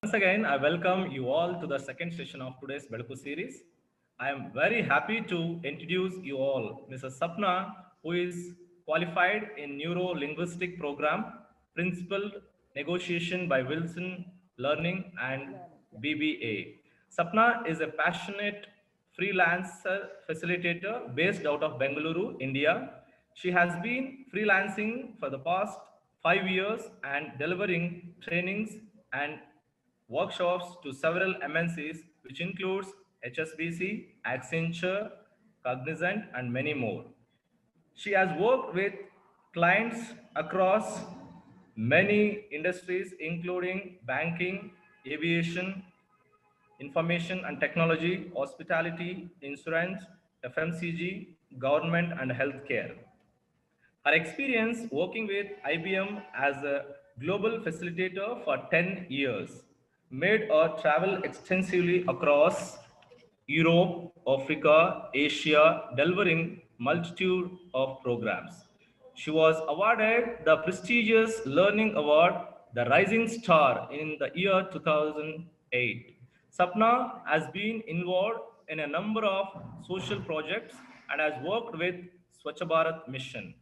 Once again, I welcome you all to the second session of today's Beduku series. I am very happy to introduce you all Mrs. Sapna, who is qualified in Neuro Linguistic Program, Principal Negotiation by Wilson Learning and BBA. Sapna is a passionate freelancer facilitator based out of Bengaluru, India. She has been freelancing for the past 5 years and delivering trainings and workshops to several MNCs, which includes HSBC, Accenture, Cognizant, and many more. She has worked with clients across many industries, including banking, aviation, information and technology, hospitality, insurance, FMCG, government, and healthcare. Her experience working with IBM as a global facilitator for 10 years made her travel extensively across Europe, Africa, Asia, delivering multitude of programs. She was awarded the prestigious Learning Award, the Rising Star, in the year 2008. Sapna has been involved in a number of social projects and has worked with Swachh Bharat Mission.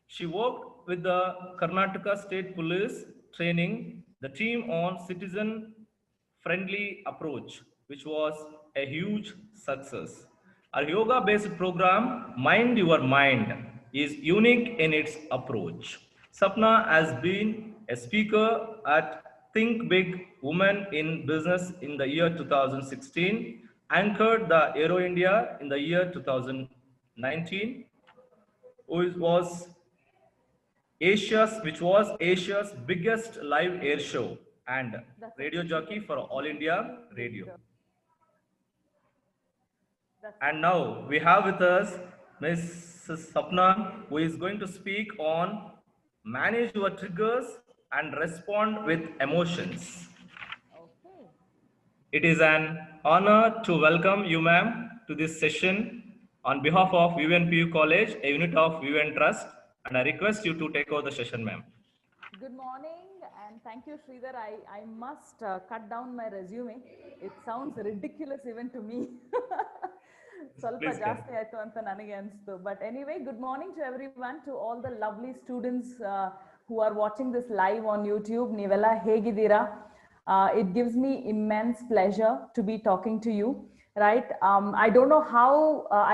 She worked with the Karnataka State Police training the team on citizen friendly approach, which was a huge success. Our yoga based program, Mind Your Mind, is unique in its approach. Sapna has been a speaker at Think Big Women in Business in the year 2016, anchored the Aero India in the year 2019, which which was Asia's biggest live air show and That's radio jockey for All India Radio. Victor. That's And now we have with us Ms. Sapna, who is going to speak on manage your triggers and respond with emotions. okay. It is an honor to welcome you, ma'am, to this session on behalf of UNPU College, a unit of UN Trust, and I request you to take over the session, ma'am. Good morning and thank you, Sridhar. I must cut down my resume. It sounds ridiculous even to me. ಸ್ವಲ್ಪ Please, ಜಾಸ್ತಿ ಆಯ್ತು ಅಂತ ನನಗೆ ಅನಿಸ್ತು. But anyway, good morning to everyone, to all the lovely students who are watching this live on YouTube. ನೀವೆಲ್ಲ ಹೇಗಿದ್ದೀರಾ? It gives me immense pleasure to be talking to you, right? I don't know how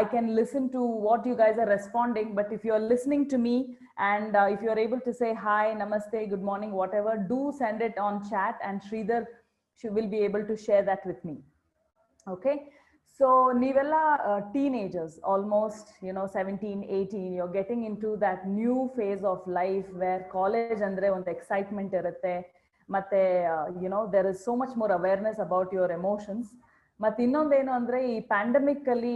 I can listen to what you guys are responding, but if you're listening to me and if you're able to say hi, namaste, good morning, whatever, do send it on chat and Sridhar she will be able to share that with me. Okay, so nivella teenagers, almost 17, 18, you're getting into that new phase of life where college andre ಒಂದು excitement irutte ಮತ್ತೆ there is so much more awareness about your emotions. ಮತ್ತೆ ಇನ್ನೊಂದೇನು ಅಂದ್ರೆ ಈ pandemic ಅಲ್ಲಿ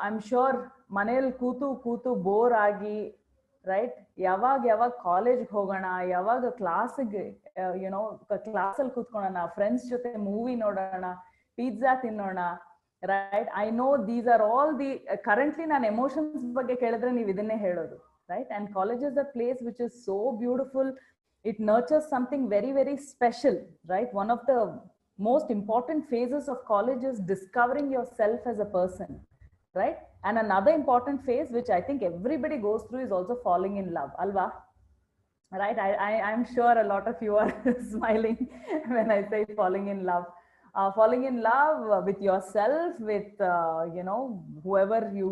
I am sure ಮನೇಲಿ ಕೂತು ಕೂತು ಬೋರ್ ಆಗಿ, ರೈಟ್, ಯಾವಾಗ ಕಾಲೇಜ್ಗೆ ಹೋಗೋಣ, ಯಾವಾಗ ಕ್ಲಾಸಿಗೆ ಕ್ಲಾಸಲ್ಲಿ ಕೂತ್ಕೊಳ್ಳೋಣ, ಫ್ರೆಂಡ್ಸ್ ಜೊತೆ ಮೂವಿ ನೋಡೋಣ, ಪಿಜ್ಜಾ ತಿನ್ನೋಣ, right. I know these are all the currently ನಾನು ಎಮೋಷನ್ಸ್ ಬಗ್ಗೆ ಕೇಳಿದ್ರೆ ನೀವು ಇದನ್ನೇ ಹೇಳೋದು, right. And college is a place which is so beautiful. It nurtures something very, very special, right? One of the most important phases of college is discovering yourself as a person, right? And another important phase, which I think everybody goes through, is also falling in love, alva, right? I'm sure a lot of you are smiling when I say falling in love. Falling in love with yourself, with whoever you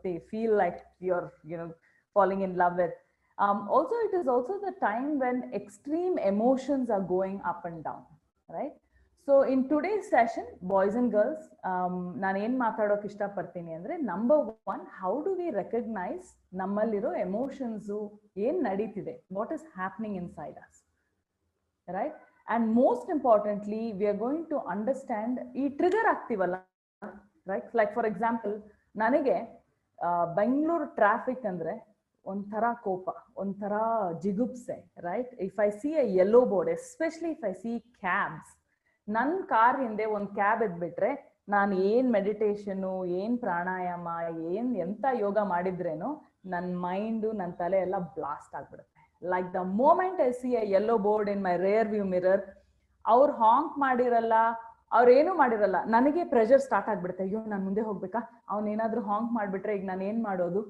they feel like you're falling in love with. Also, it is also the time when extreme emotions are going up and down, right? So in today's session, boys and girls, ನಾನು ಏನು ಮಾತಾಡೋಕೆ ಇಷ್ಟಪಡ್ತೀನಿ ಅಂದರೆ, number one, how do we recognise ನಮ್ಮಲ್ಲಿರೋ emotions ಏನು ನಡೀತಿದೆ, what is happening inside us, right? And most importantly we are going to understand ಈ trigger ಆಗ್ತೀವಲ್ಲ, ರೈಟ್? ಲೈಕ್ ಫಾರ್ ಎಕ್ಸಾಂಪಲ್, ನನಗೆ ಬೆಂಗಳೂರು ಟ್ರಾಫಿಕ್ ಅಂದರೆ ಒಂಥರ ಕೋಪ, ಒಂಥರ ಜಿಗುಪ್ಸೆ, right? If I see a yellow board, especially if I see cabs, ನನ್ನ car ಹಿಂದೆ ಒಂದು ಕ್ಯಾಬ್ ಎದ್ಬಿಟ್ರೆ ನಾನು ಏನು ಮೆಡಿಟೇಷನು, ಏನು ಪ್ರಾಣಾಯಾಮ, ಎಂಥ ಯೋಗ ಮಾಡಿದ್ರೇನು ನನ್ನ ಮೈಂಡು, ನನ್ನ ತಲೆ ಎಲ್ಲ ಬ್ಲಾಸ್ಟ್ ಆಗ್ಬಿಡುತ್ತೆ. Like the moment I see a yellow board in my rear view mirror, ಅವ್ರು ಹಾಂಕ್ ಮಾಡಿರಲ್ಲ, ಅವ್ರೇನು ಮಾಡಿರಲ್ಲ, ನನಗೆ ಪ್ರೆಷರ್ ಸ್ಟಾರ್ಟ್ ಆಗ್ಬಿಡುತ್ತೆ. ಅಯ್ಯೋ ನಾನು ಮುಂದೆ ಹೋಗ್ಬೇಕಾ, ಅವ್ನೇನಾದ್ರೂ ಹಾಂಕ್ ಮಾಡ್ಬಿಟ್ರೆ ಈಗ ನಾನು ಏನ್ ಮಾಡೋದು,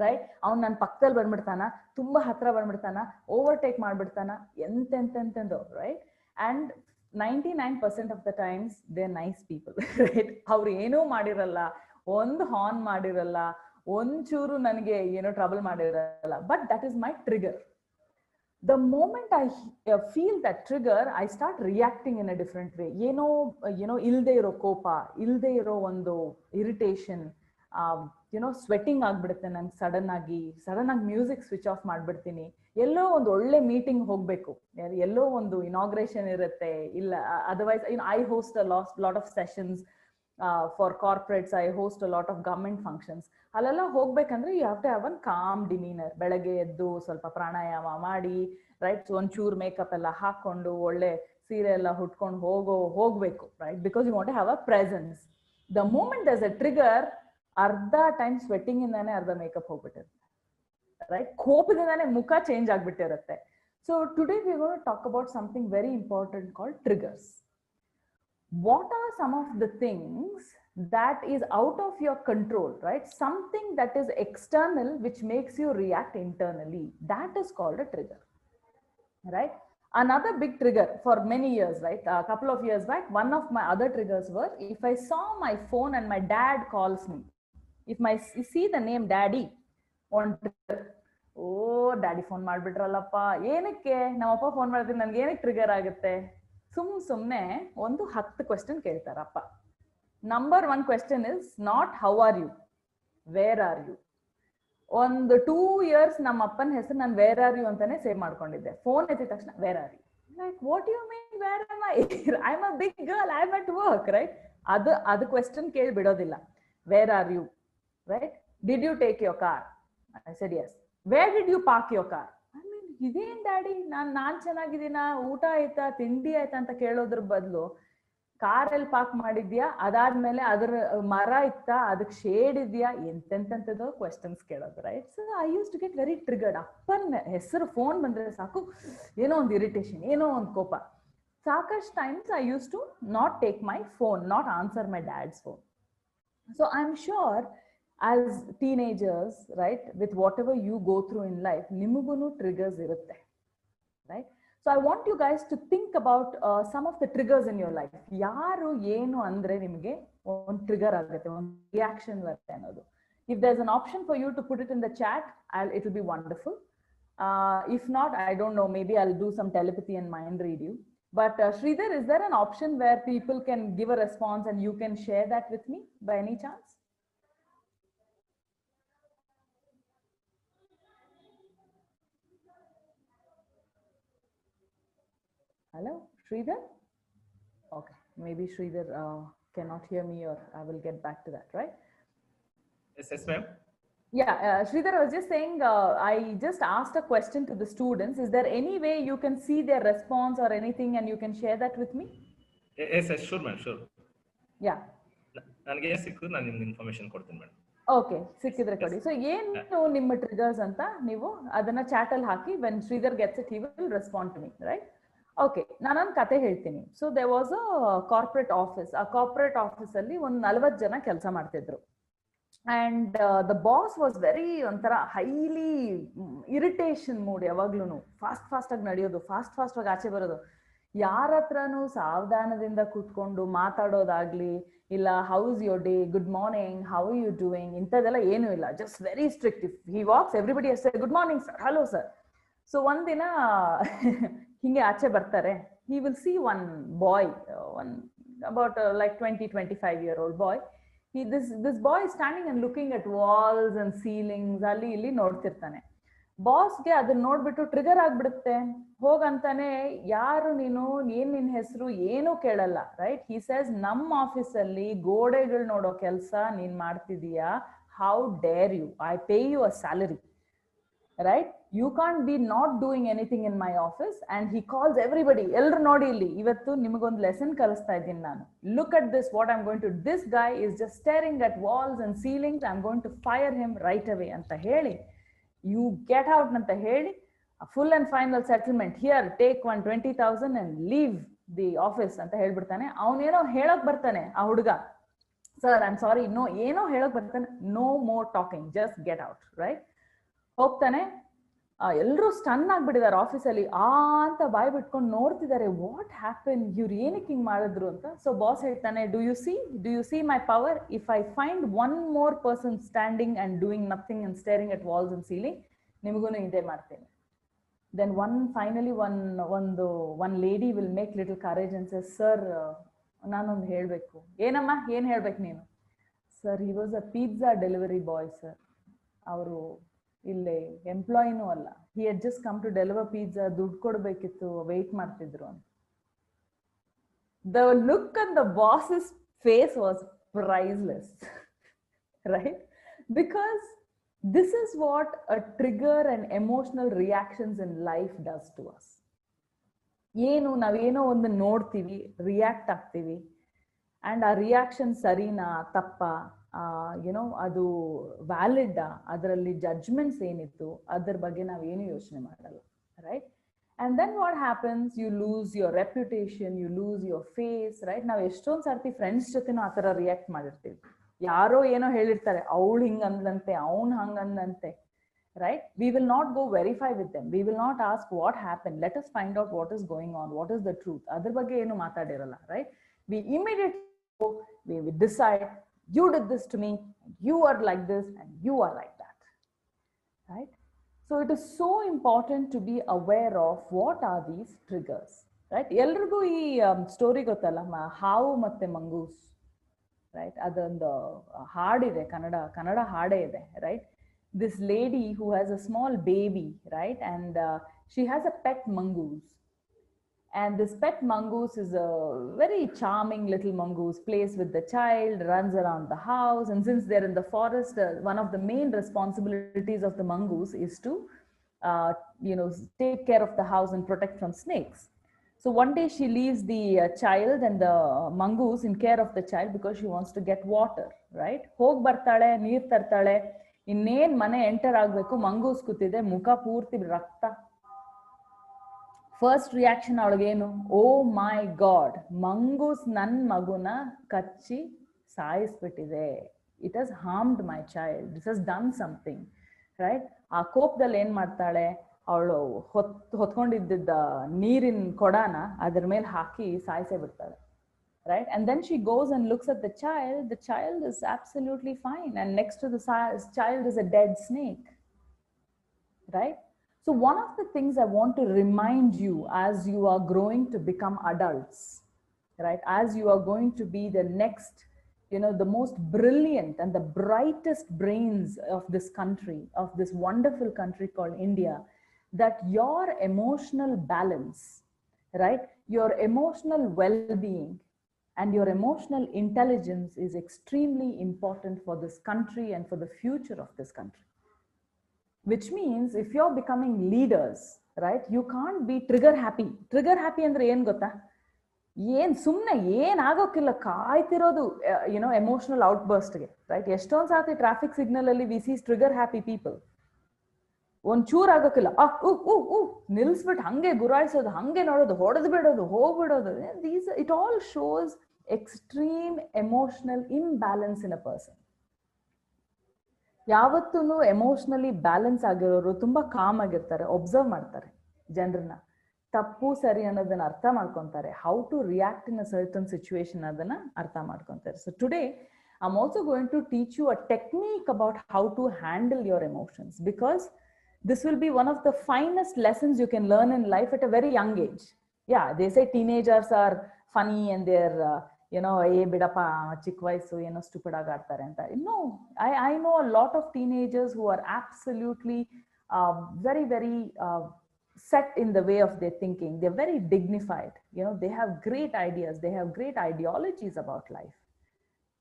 ರೈಟ್? ಅವ್ನು ನನ್ನ ಪಕ್ಕದಲ್ಲಿ ಬಂದ್ಬಿಡ್ತಾನ, ತುಂಬಾ ಹತ್ರ ಬಂದ್ಬಿಡ್ತಾನ, ಓವರ್ಟೇಕ್ ಮಾಡ್ಬಿಡ್ತಾನ, ಎಂತೆಂತೆಂತೆಂದು, right? And 99% of the times they are nice people, right? ಅವ್ರು ಏನೂ ಮಾಡಿರಲ್ಲ, ಒಂದು ಹಾರ್ನ್ ಮಾಡಿರಲ್ಲ, ಒಂಚೂರು ನನಗೆ ಏನೋ ಟ್ರಬಲ್ ಮಾಡಿರಲ್ಲ, but that is my trigger. The moment I feel that trigger, I start reacting in a different way. ಇಲ್ದೇ ಇರೋ ಕೋಪ, ಇಲ್ದೇ ಇರೋ ಒಂದು ಇರಿಟೇಷನ್, ಸ್ವೆಟ್ಟಿಂಗ್ ಆಗ್ಬಿಡುತ್ತೆ ನನ್ಗೆ. ಸಡನ್ ಆಗಿ ಮ್ಯೂಸಿಕ್ ಸ್ವಿಚ್ ಆಫ್ ಮಾಡ್ಬಿಡ್ತೀನಿ. ಎಲ್ಲೋ ಒಂದು ಒಳ್ಳೆ ಮೀಟಿಂಗ್ ಹೋಗ್ಬೇಕು, ಎಲ್ಲೋ ಒಂದು ಇನಾಗ್ರೇಷನ್ ಇರುತ್ತೆ, ಇಲ್ಲ otherwise I host a lot of sessions for corporates, I host a lot of government functions. ಅಲ್ಲೆಲ್ಲ ಹೋಗ್ಬೇಕಂದ್ರೆ you have to have one calm demeanour. ಬೆಳಗ್ಗೆ ಎದ್ದು ಸ್ವಲ್ಪ ಪ್ರಾಣಾಯಾಮ ಮಾಡಿ, ರೈಟ್, ಒಂಚೂರು ಮೇಕಪ್ ಎಲ್ಲ ಹಾಕೊಂಡು ಒಳ್ಳೆ ಸೀರೆ ಎಲ್ಲ ಹುಟ್ಕೊಂಡು ಹೋಗ್ಬೇಕು, right? Because you want to have a presence. The moment there's a trigger, ಅರ್ಧ ಟೈಮ್ ಸ್ವೆಟ್ಟಿಂಗ್ ಇಂದಾನೆ ಅರ್ಧ ಮೇಕಪ್ ಹೋಗ್ಬಿಟ್ಟಿರುತ್ತೆ, ರೈಟ್? ಕೋಪದಿಂದಾನೆ ಮುಖ ಚೇಂಜ್ ಆಗ್ಬಿಟ್ಟಿರುತ್ತೆ. So today we gonna talk about something very important called triggers. What are some of the things that is out of your control, right? Something that is external which makes you react internally, that is called a trigger, right? Another big trigger for many years, right? A couple of years back, one of my other triggers were if I saw my phone and my dad calls me. If you see the name daddy on trigger, oh daddy phone ಮಾಡ್ಬಿಟ್ರಲ್ಲಪ್ಪ, ಏನಕ್ಕೆ ನಮ್ಮಪ್ಪ phone ಮಾಡಿದ್ರೆ ನನ್ಗೆ ಏನಕ್ಕೆ trigger ಆಗುತ್ತೆ? ಸುಮ್ನೆ ಒಂದು 10 question ಕೇಳ್ತಾರಪ್ಪ. Number 1 question is not how are you, where are you. ಒಂದು 2 years ನಮ್ಮ ಅಪ್ಪನ ಹೆಸರು ನಾನು ವೇರ್ ಆರ್ ಯು ಅಂತಾನೆ ಸೇವ್ ಮಾಡ್ಕೊಂಡಿದ್ದೆ. ಫೋನ್ ಎತ್ತಿದ ತಕ್ಷಣ where are you, like what you mean where am I? I am a big girl, I am at work, right? ಅದು ಕ್ವೆಶ್ಚನ್ ಕೇಳಿ ಬಿಡೋದಿಲ್ಲ. Where are you, right? Did you take your car? I said yes. Where did you park your car? ಇದೇನ್ daddy, ನಾನ್ ಚೆನ್ನಾಗಿದ್ದೀನ, ಊಟ ಆಯ್ತಾ, ತಿಂಡಿ ಆಯ್ತಾ ಅಂತ ಕೇಳೋದ್ರ ಬದಲು ಕಾರಲ್ಲಿ ಪಾರ್ಕ್ ಮಾಡಿದ್ಯಾ, ಅದಾದ್ಮೇಲೆ ಅದ್ರ ಮರ ಇತ್ತಾ, ಅದಕ್ಕೆ ಶೇಡ್ ಇದೆಯಾ, ಎಂತೆಂತೆಂಥದ್ದು ಕ್ವೆಶ್ಚನ್ಸ್ ಕೇಳೋದು, right? So I use to get very triggered. ಅಪ್ಪನ ಹೆಸರು ಫೋನ್ ಬಂದ್ರೆ ಸಾಕು, ಏನೋ ಒಂದು ಇರಿಟೇಷನ್, ಏನೋ ಒಂದು ಕೋಪ. ಸಾಕಷ್ಟು times I use to not take my phone, not answer my dad's phone. So I am sure as teenagers, right, with whatever you go through in life, nimugunu triggers irutte, right? So I want you guys to think about some of the triggers in your life. Yaru enu andre nimge on trigger agutte, on reaction varutte anodu. If there's an option for you to put it in the chat, it will be wonderful. If not, I don't know, maybe I'll do some telepathy and mind read you. But Sridhar, is there an option where people can give a response and you can share that with me by any chance? Hello, Sridhar? Okay, maybe Sridhar cannot hear me, or I will get back to that, right? Yes, ma'am. Yeah, Sridhar, I was just saying, I just asked a question to the students. Is there any way you can see their response or anything and you can share that with me? Yes, sure, ma'am, sure. Yeah. ನನಗೆ ಸಿಕ್ಕಿದ್ರೆ ನಾನು ನಿಮ್ಗೆ information ಕೊಡ್ತೀನಿ madam. Okay, ಸಿಕ್ಕಿದ್ರೆ ಕೊಡಿ. So ಏನು ನಿಮ್ಮ triggers ಅಂತ ನೀವು ಅದನ್ನ ಚಾಟ್ ಅಲ್ಲಿ ಹಾಕಿ, when Sridhar gets it, he will respond to me, right? Okay, ನಾನೊಂದು ಕತೆ ಹೇಳ್ತೀನಿ. So they was a corporate office. ಆ ಕಾರ್ಪೊರೇಟ್ ಆಫೀಸ್ ಅಲ್ಲಿ ಒಂದು 40 ಜನ ಕೆಲಸ ಮಾಡ್ತಿದ್ರು. And the boss was very ಒಂಥರ ಹೈಲಿ ಇರಿಟೇಷನ್ ಮೂಡ್. ಯಾವಾಗ್ಲೂ ಫಾಸ್ಟ್ ಆಗಿ ನಡೆಯೋದು, ಫಾಸ್ಟ್ ಆಗಿ ಆಚೆ ಬರೋದು. ಯಾರ ಹತ್ರನೂ ಸಾವಧಾನದಿಂದ ಕೂತ್ಕೊಂಡು ಮಾತಾಡೋದಾಗ್ಲಿ, ಇಲ್ಲ how is your day, good morning, how you doing, ಇಂಥದ್ದೆಲ್ಲ ಏನೂ ಇಲ್ಲ. Just very strict. If he walks, everybody say good morning sir, hello sir. So ಒಂದಿನ ಹಿಂಗೆ ಆಚೆ ಬರ್ತಾರೆ. he will see one boy, about like 20-25-year-old boy. This boy is standing and looking at walls and ceilings, ಅಲ್ಲಿ ಇಲ್ಲಿ ನೋಡ್ತಿರ್ತಾನೆ. ಬಾಸ್ಗೆ ಅದನ್ನ ನೋಡ್ಬಿಟ್ಟು trigger ಆಗ್ಬಿಡುತ್ತೆ. ಹೋಗಂತಾನೆ, ಯಾರು ನೀನು, ಏನ್ ನಿನ್ ಹೆಸರು, ಏನೂ ಕೇಳಲ್ಲ, ರೈಟ್? he says, ನಮ್ಮ ಆಫೀಸಲ್ಲಿ ಗೋಡೆಗಳು ನೋಡೋ ಕೆಲಸ ನೀನ್ ಮಾಡ್ತಿದೀಯಾ, how dare you, I pay you a salary, right? You can't be not doing anything in my office. And he calls everybody, elru nodi illi, ivattu nimagondu lesson kalista idini nanu, look at this, what I'm going to, this guy is just staring at walls and ceilings, I'm going to fire him right away anta heli, you get out anta heli, a full and final settlement, here take 120,000 and leave the office ಅಂತ ಹೇಳ್ಬಿಡ್ತಾನೆ. ಅವನೇನೋ ಹೇಳಕ್ ಬರ್ತಾನೆ ಆ ಹುಡುಗ, sir I am sorry, no ಏನೋ ಹೇಳಕ್ ಬರ್ತಾನೆ, no more talking, just get out, right. ಹೋಗ್ತಾನೆ, ಎಲ್ಲರೂ ಸ್ಟನ್ ಆಗ್ಬಿಟ್ಟಿದ್ದಾರೆ ಆಫೀಸಲ್ಲಿ, ಅಂತ ಬಾಯ್ ಬಿಟ್ಕೊಂಡು ನೋಡ್ತಿದ್ದಾರೆ, ವಾಟ್ ಹ್ಯಾಪನ್, ಇವ್ರು ಏನಕ್ಕೆ ಹಿಂಗ್ ಮಾಡಿದ್ರು ಅಂತ. ಸೊ ಬಾಸ್ ಹೇಳ್ತಾನೆ, do you see my power, if I find one more person standing and doing nothing and staring at walls and ceiling, ನಿಮಗೂ ಇದೇ ಮಾಡ್ತೇನೆ. Then finally one lady will make little courage and say, sir, ನಾನೊಂದು ಹೇಳ್ಬೇಕು. ಏನಮ್ಮ, ಏನ್ ಹೇಳ್ಬೇಕು ನೀನು? Sir, he was a pizza delivery boy, sir. ಅವರು ಇಲ್ಲಿ ಎಂಪ್ಲಾಯಿನೂ ಅಲ್ಲ, he had just come to deliver pizza, ದುಡ್ಡು ಕೊಡ್ಬೇಕಿತ್ತು, ವೇಟ್ ಮಾಡ್ತಿದ್ರು ಅಂತ. The look on the boss's face was priceless, right? Because this is what a trigger and emotional reactions in life does to us. ನಾವೇನೋ ಒಂದು ನೋಡ್ತೀವಿ, react ಆಗ್ತೀವಿ, and ಆ reaction ಸರಿನಾ ತಪ್ಪಾ, ಅದು ವ್ಯಾಲಿಡ್, ಅದರಲ್ಲಿ ಜಡ್ಜ್ಮೆಂಟ್ಸ್ ಏನಿತ್ತು ಅದ್ರ ಬಗ್ಗೆ ನಾವೇನು ಯೋಚನೆ ಮಾಡಲ್ಲ, right? And then what happens, you lose your reputation, you lose your face, right? ನಾವು ಎಷ್ಟೊಂದು ಸರ್ತಿ ಫ್ರೆಂಡ್ಸ್ ಜೊತೆನೂ ಆ ಥರ ರಿಯಾಕ್ಟ್ ಮಾಡಿರ್ತೀವಿ. ಯಾರೋ ಏನೋ ಹೇಳಿರ್ತಾರೆ, ಅವಳು ಹಿಂಗಂದಂತೆ, ಅವನು ಹಂಗಂದಂತೆ, right? We will not go verify with them. We will not ask what happened. Let us find out what is going on. What is the truth? Adar bagge enu maatadiralla, right? We immediately go, we decide, you did this to me, you are like this, and you are like that, right? So it is so important to be aware of what are these triggers, right? Elrigu ee story gottalla, ಹಾವು ಮತ್ತೆ ಮಂಗೂಸ್, right? ಅದೊಂದು ಹಾಡಿದೆ, ಕನ್ನಡ ಹಾಡೇ ಇದೆ, right? This lady who has a small baby, right? And she has a pet mongoose. And this pet mongoose is a very charming little mongoose, plays with the child, runs around the house. And since they're in the forest, one of the main responsibilities of the mongoose is to, take care of the house and protect from snakes. So one day she leaves the child and the mongoose in care of the child because she wants to get water, right? ಹೋಗ್ ಬರ್ತಾಳೆ, ನೀರ್ ತರ್ತಾಳೆ, ಇನ್ನೇನ್ ಮನೆ enter ಆಗ್ಬೇಕು, ಮಂಗೂಸ್ ಕೂತಿದೆ, ಮುಖ ಪೂರ್ತಿ ರಕ್ತ. ಫಸ್ಟ್ ರಿಯಾಕ್ಷನ್ ಅವಳಿಗೇನು? ಓ ಮೈ ಗಾಡ್, ಮಂಗೂಸ್ ನನ್ ಮಗುನ ಕಚ್ಚಿ ಸಾಯಿಸ್ಬಿಟ್ಟಿದೆ, it has harmed my child, this has done something, right? ಆ ಕೋಪದಲ್ಲಿ ಏನ್ ಮಾಡ್ತಾಳೆ, ಅವಳು ಹೊತ್ಕೊಂಡಿದ್ದ ನೀರಿನ ಕೊಡಾನ ಅದ್ರ ಮೇಲೆ ಹಾಕಿ ಸಾಯಿಸೇ ಬಿಡ್ತಾಳೆ, right? And then she goes and looks at the child is absolutely fine, and next to the child is a dead snake, right? So one of the things I want to remind you as you are growing to become adults, right, as you are going to be the next, the most brilliant and the brightest brains of this country, of this wonderful country called India, that your emotional balance, right, your emotional well-being and your emotional intelligence is extremely important for this country and for the future of this country. Which means if you're becoming leaders, right, you can't be trigger happy. Trigger happy andre ಏನು ಗೊತ್ತಾ? ಏನ್ ಸುಮ್ಮನೆ ಏನಾಗೋಕ್ಕಿಲ್ಲ, ಕಾಯ್ತಿರೋದು emotional ಔಟ್ಬರ್ಸ್ಟ್ಗೆ, right? ಎಷ್ಟೊಂದು ಸಾತಿ traffic signal ಅಲ್ಲಿ we see trigger happy people. ಒಂಚೂರ್ ಆಗೋಕ್ಕಿಲ್ಲ, ನಿಲ್ಸ್ಬಿಟ್ಟು ಹಂಗೆ ಗುರಾಯಿಸೋದು, ಹಂಗೆ ನೋಡೋದು, ಹೊಡೆದು ಬಿಡೋದು, ಹೋಗ್ಬಿಡೋದು. It all shows extreme emotional imbalance in a person. ಯಾವತ್ತೂ ಎಮೋಷನಲಿ ಬ್ಯಾಲೆನ್ಸ್ ಆಗಿರೋರು ತುಂಬಾ ಕಾಮ್ ಆಗಿರ್ತಾರೆ, ಒಬ್ಸರ್ವ್ ಮಾಡ್ತಾರೆ ಜನರನ್ನ, ತಪ್ಪು ಸರಿ ಅನ್ನೋದನ್ನ ಅರ್ಥ ಮಾಡ್ಕೊಂತಾರೆ, how to react in a certain situation ಅದನ್ನ ಅರ್ಥ ಮಾಡ್ಕೊಂತಾರೆ. So today I'm also going to teach you a technique about how to handle your emotions, because this will be one of the finest lessons you can learn in life at a very young age. Yeah, they say teenagers are funny and they're, bidappa, chikka vayasu, stupid agi aadtare anta. No, I know a lot of teenagers who are absolutely very, very set in the way of their thinking. They're very dignified. They have great ideas. They have great ideologies about life.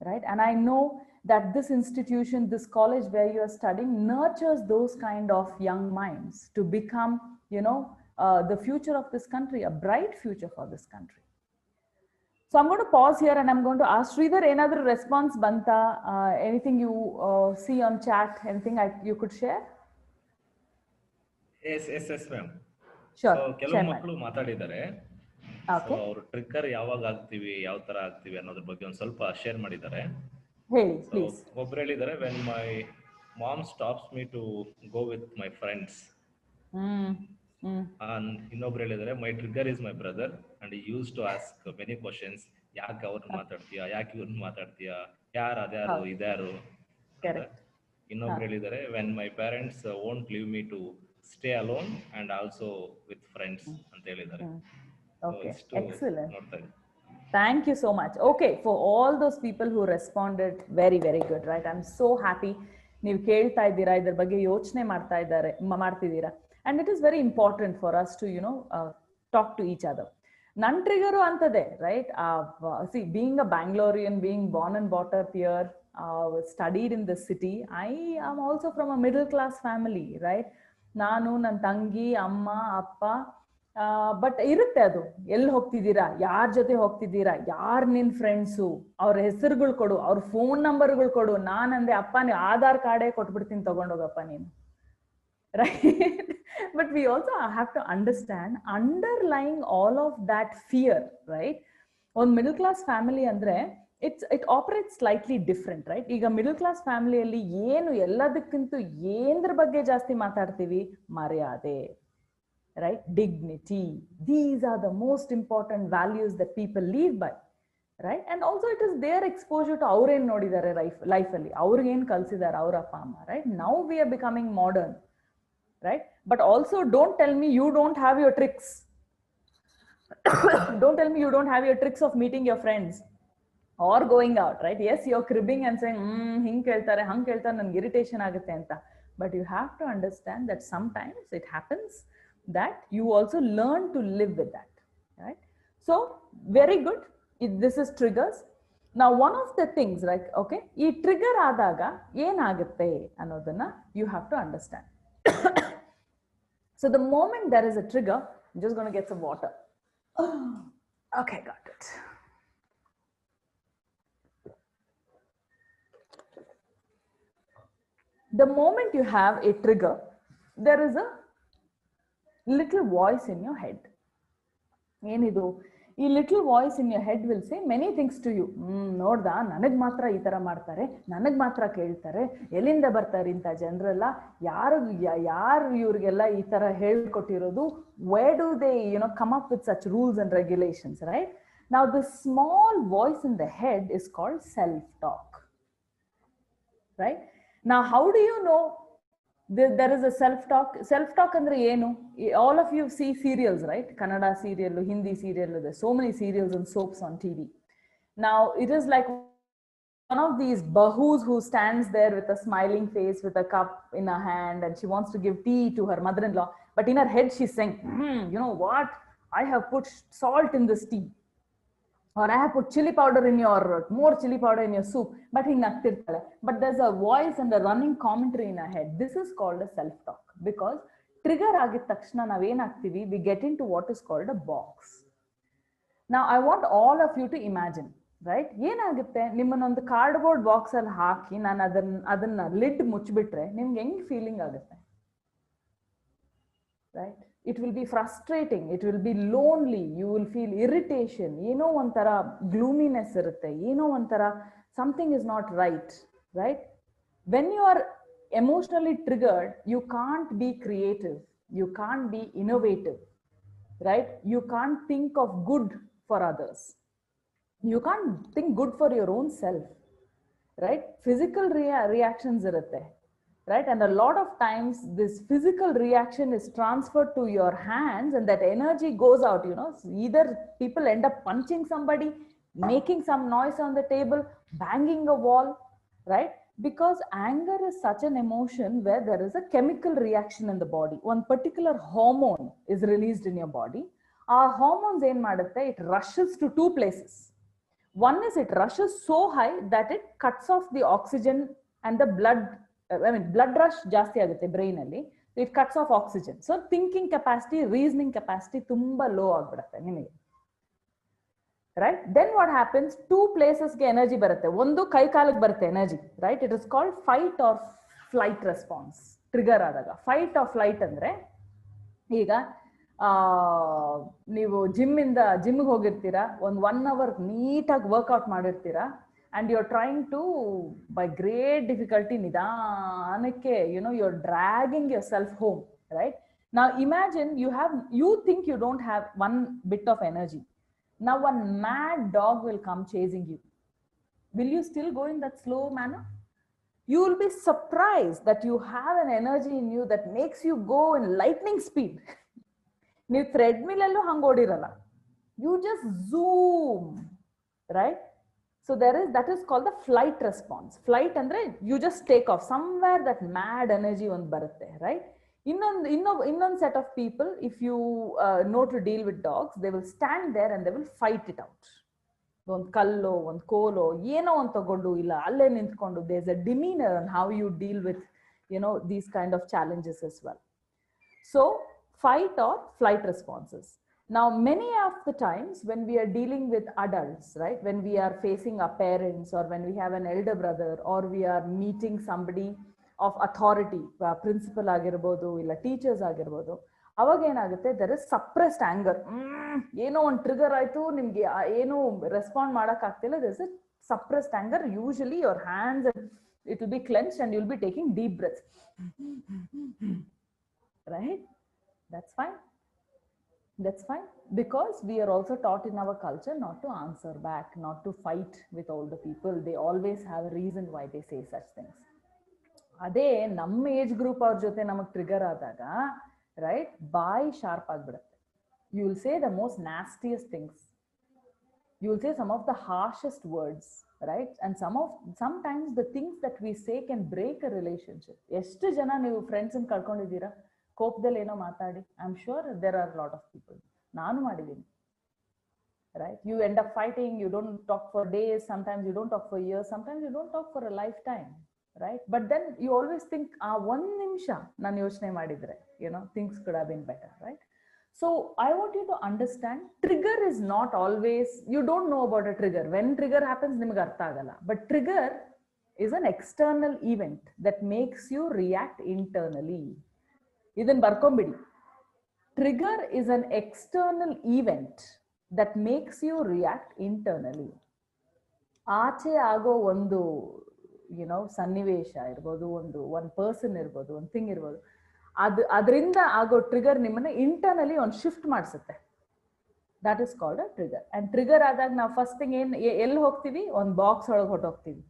Right? And I know that this institution, this college where you are studying, nurtures those kind of young minds to become, the future of this country, a bright future for this country. So I'm going to pause here and I'm going to ask Sridhar, another response banta, anything you see on chat, anything you could share? Yes, ma'am. Sure. So, ಕೆಲವು ಮಕ್ಕಳು ಮಾತಾಡಿದ್ದಾರೆ. So ಅವರು trigger ಯಾವಾಗ ಆಗ್ತೀವಿ, ಯಾವ ತರ ಆಗ್ತೀವಿ ಅನ್ನೋದ್ರ ಬಗ್ಗೆ ಒಂದ್ ಸ್ವಲ್ಪ ಶೇರ್ ಮಾಡಿದ್ದಾರೆ. ಹೇಳಿ ಸೊ ಪ್ಲೀಸ್. ಒಬ್ರು ಹೇಳಿದ್ದಾರೆ, when my mom stops me to go with my friends. And ಇನ್ನೊಬ್ರು ಹೇಳಿದ್ದಾರೆ, my trigger is my brother and use to ask many questions. ಯಾಕೆ ಅವ್ರನ್ನ ಮಾತಾಡ್ತೀಯಾ, ಯಾಕೆ ಇವ್ರನ್ನ ಮಾತಾಡ್ತೀಯಾ, ಯಾರು ಅದ್ಯಾರು ಇದ್ಯಾರು. ಇನ್ನೊಬ್ರು ಹೇಳಿದ್ದಾರೆ, when my parents won't leave me to stay alone and also with friends ಅಂತ ಹೇಳಿದ್ದಾರೆ. Okay, excellent. Thank you so much. Okay, for all those people who responded, very, very good, right? I'm so happy. ನೀವು ಕೇಳ್ತಾ ಇದ್ದೀರಾ, ಇದ್ರ ಬಗ್ಗೆ ಯೋಚನೆ ಮಾಡ್ತಿದ್ದೀರಾ. And it is very important for us to, talk to each other. ನನ್ನ ಟ್ರಿಗರು ಅಂತದೆ, right? See, being a Bangalorean, being born and brought up here, studied in the city, I am also from a middle class family, right? ನಾನು, ನನ್ನ ತಂಗಿ, ಅಮ್ಮ, ಅಪ್ಪ, but ಇರುತ್ತೆ ಅದು. ಎಲ್ಲಿ ಹೋಗ್ತಿದ್ದೀರಾ, ಯಾರ ಜೊತೆ ಹೋಗ್ತಿದ್ದೀರಾ, ಯಾರ್ ನಿನ್ ಫ್ರೆಂಡ್ಸು, ಅವ್ರ ಹೆಸರುಗಳು ಕೊಡು, ಅವ್ರ ಫೋನ್ ನಂಬರ್ಗಳು ಕೊಡು. ನಾನಂದೆ, ಅಪ್ಪ ನೀವು ಆಧಾರ್ ಕಾರ್ಡೇ ಕೊಟ್ಬಿಡ್ತೀನಿ, ತಗೊಂಡೋಗಪ್ಪ ನೀನು, right? But we also have to understand underlying all of that fear, right? ಒಂದು ಮಿಡಲ್ ಕ್ಲಾಸ್ ಫ್ಯಾಮಿಲಿ ಅಂದ್ರೆ it operate slightly different, right? ಈಗ ಮಿಡಲ್ ಕ್ಲಾಸ್ ಫ್ಯಾಮಿಲಿಯಲ್ಲಿ ಏನು ಎಲ್ಲದಕ್ಕಿಂತ ಏನ್ರ ಬಗ್ಗೆ ಜಾಸ್ತಿ ಮಾತಾಡ್ತೀವಿ? ಮರ್ಯಾದೆ, right? Dignity. These are the most important values that people live by, right? And also it is their exposure to our en nodidare life alli, avrige en kalsidare our appa amma, right? Now we are becoming modern, right? But also don't tell me you don't have your tricks. Don't tell me you don't have your tricks of meeting your friends or going out, right? Yes, you're cribbing and saying hing keltare hang keltare nange irritation agutte anta, but you have to understand that sometimes it happens that you also learn to live with that, right? So very good. This is triggers. Now one of the things, like, okay, ee trigger aadaga yen agutte anodana you have to understand. So the moment there is a trigger, I'm just going to get some water. Okay, got it. The moment you have a trigger, there is a little voice in your head. ಏನಿದು? ಈ little voice in your head will say many things to you. ನೋಡ್ದ, ನನಗ್ ಮಾತ್ರ ಈ ತರ ಮಾಡ್ತಾರೆ, ನನಗ್ ಮಾತ್ರ ಕೇಳ್ತಾರೆ, ಎಲ್ಲಿಂದ ಬರ್ತಾರೆ ಇಂಥ ಜನರೆಲ್ಲ, ಯಾರು ಇವ್ರಿಗೆಲ್ಲ ಈ ತರ ಹೇಳ್ಕೊಟ್ಟಿರೋದು? Where do they come up with such rules and regulations, right? Now the small voice in the head is called self-talk, right? Now how do you know there is a self-talk? Self-talk andre enu? All of you see serials, right? Kannada serial, Hindi serial, there's so many serials and soaps on TV. Now it is like one of these bahus who stands there with a smiling face, with a cup in her hand, and she wants to give tea to her mother-in-law, but in her head she's saying, you know what, I have put salt in this tea, or I have put chili powder in your, more chili powder in your soup, but he nagtirtale. But there's a voice and a running commentary in our head. This is called a self-talk, because trigger agid takshana nav en agtivi, we get into what is called a box. Now I want all of you to imagine, right? ಏನಾಗುತ್ತೆ, ನಿಮ್ಮನ್ನ ಒಂದು cardboard box ಅಲ್ಲಿ ಹಾಕಿ ನಾನು ಅದನ್ನ lid ಮುಚ್ಚಿಬಿಟ್ರೆ ನಿಮ್ಗೆ ಹೆಂಗ್ feeling ಆಗುತ್ತೆ, right? It will be frustrating, it will be lonely, you will feel irritation, ಏನೋ ಒಂಥರ gloominess ಇರುತ್ತೆ, ಏನೋ ಒಂಥರ something is not right, right? When you are emotionally triggered, you can't be creative, you can't be innovative, right? You can't think of good for others, you can't think good for your own self, right? Physical reactions irutte, right? And a lot of times this physical reaction is transferred to your hands, and that energy goes out, either people end up punching somebody, making some noise on the table, banging a wall, right? Because anger is such an emotion where there is a chemical reaction in the body. One particular hormone is released in your body. Our hormones en madutte, it rushes to two places. One is it rushes so high that it cuts off the oxygen and the blood. Blood rush ಜಾಸ್ತಿ ಆಗುತ್ತೆ brain ಅಲ್ಲಿ, it cuts off oxygen. So thinking capacity, reasoning capacity ತುಂಬಾ low ಆಗ್ಬಿಡುತ್ತೆ ನಿಮಗೆ, right? Then what happens, two ಪ್ಲೇಸಸ್ಗೆ energy ಬರುತ್ತೆ. ಒಂದು ಕೈ ಕಾಲಿಗೆ ಬರುತ್ತೆ energy, right? It is called fight or flight response. Trigger ಆದಾಗ ಫೈಟ್ ಆರ್ ಫ್ಲೈಟ್ ಅಂದ್ರೆ, ಈಗ ನೀವು ಜಿಮ್ಗೆ ಹೋಗಿರ್ತೀರಾ, ಒಂದು 1 hour ನೀಟಾಗಿ ವರ್ಕೌಟ್ ಮಾಡಿರ್ತೀರಾ, and you're trying to, by great difficulty, nidaanake, you're dragging yourself home, right? Now imagine you think you don't have one bit of energy. Now one mad dog will come chasing you. Will you still go in that slow manner? You will be surprised that you have an energy in you that makes you go in lightning speed. ನೀವು treadmill ಅಲ್ಲೂ ಹಂಗೆ ಓಡಿರಲ್ಲ. You just zoom, right? So that is called the flight response. Flight andre you just take off somewhere, that mad energy ಒಂದು ಬರುತ್ತೆ, right? ಇನ್ನೊಂದು set of people, if you know to deal with dogs, they will stand there and they will fight it out. ಒಂದು ಕಲ್ಲೋ ಒಂದು ಕೋಲೋ ಏನೋ ಒಂದು ತಗೊಂಡು, ಇಲ್ಲ ಅಲ್ಲೇ ನಿಂತ್ಕೊಂಡು, there's a demeanor on how you deal with these kind of challenges as well. So fight or flight responses. Now, many of the times when we are dealing with adults, right, when we are facing our parents, or when we have an elder brother, or we are meeting somebody of authority, principal ಆಗಿರ್ಬೋದು, ಇಲ್ಲ teachers ಆಗಿರ್ಬೋದು, ಅವಾಗ ಏನಾಗುತ್ತೆ, there is suppressed anger. ಏನೋ ಒಂದು trigger ಆಯ್ತು, ನಿಮ್ಗೆ ಏನು ರೆಸ್ಪಾಂಡ್ ಮಾಡಕ್ ಆಗ್ತಿಲ್ಲ, there is a suppressed anger. Usually your hands, it will be clenched and you'll be taking deep breaths, right? That's fine. That's fine, because we are also taught in our culture not to answer back, not to fight with older people. They always have a reason why they say such things. ಅದೇ ನಮ್ಮ age group ಅವ್ರ ಜೊತೆ ನಮಗೆ trigger ಆದಾಗ, right, ಬಾಯಿ sharp ಆಗಿಬಿಡುತ್ತೆ. You will say the most nastiest things. You will say some of the harshest words, right? And sometimes the things that we say can break a relationship. ಎಷ್ಟು ಜನ ನೀವು friends ಅನ್ನು ಕಳ್ಕೊಂಡಿದ್ದೀರಾ ಕೋಪದಲ್ಲಿ ಏನೋ ಮಾತಾಡಿ? I am sure there are lot of people. ನಾನು ಮಾಡಿದ್ದೀನಿ, right? You end up fighting, you don't talk for days, sometimes you don't talk for years, sometimes you don't talk for a lifetime, right? But then you always think, ಒಂದು ನಿಮಿಷ ನಾನು ಯೋಚನೆ ಮಾಡಿದ್ರೆ, things could have been better, right? So I want you to understand, trigger is not always, you don't know about a trigger. When trigger happens, ನಿಮಗೆ ಅರ್ಥ ಆಗಲ್ಲ. But trigger is an external event that makes you react internally. ಇದನ್ನ ಬರ್ಕೊಂಬಿಡಿ. Trigger is an external event that makes you react internally. ಆಚೆ ಆಗೋ ಒಂದು ಸನ್ನಿವೇಶ ಇರ್ಬೋದು, ಒಂದು ಪರ್ಸನ್ ಇರ್ಬೋದು, ಒಂದು ಥಿಂಗ್ ಇರ್ಬೋದು, ಅದರಿಂದ ಆಗೋ ಟ್ರಿಗರ್ ನಿಮ್ಮನ್ನ ಇಂಟರ್ನಲಿ ಒಂದು ಶಿಫ್ಟ್ ಮಾಡಿಸುತ್ತೆ. That is called a trigger. And trigger ಆದಾಗ ನಾವು ಫಸ್ಟ್ ಥಿಂಗ್ ಎಲ್ಲಿ ಹೋಗ್ತೀವಿ, ಒಂದು ಬಾಕ್ಸ್ ಒಳಗೆ ಹೊಟ್ಟೋಗ್ತೀವಿ.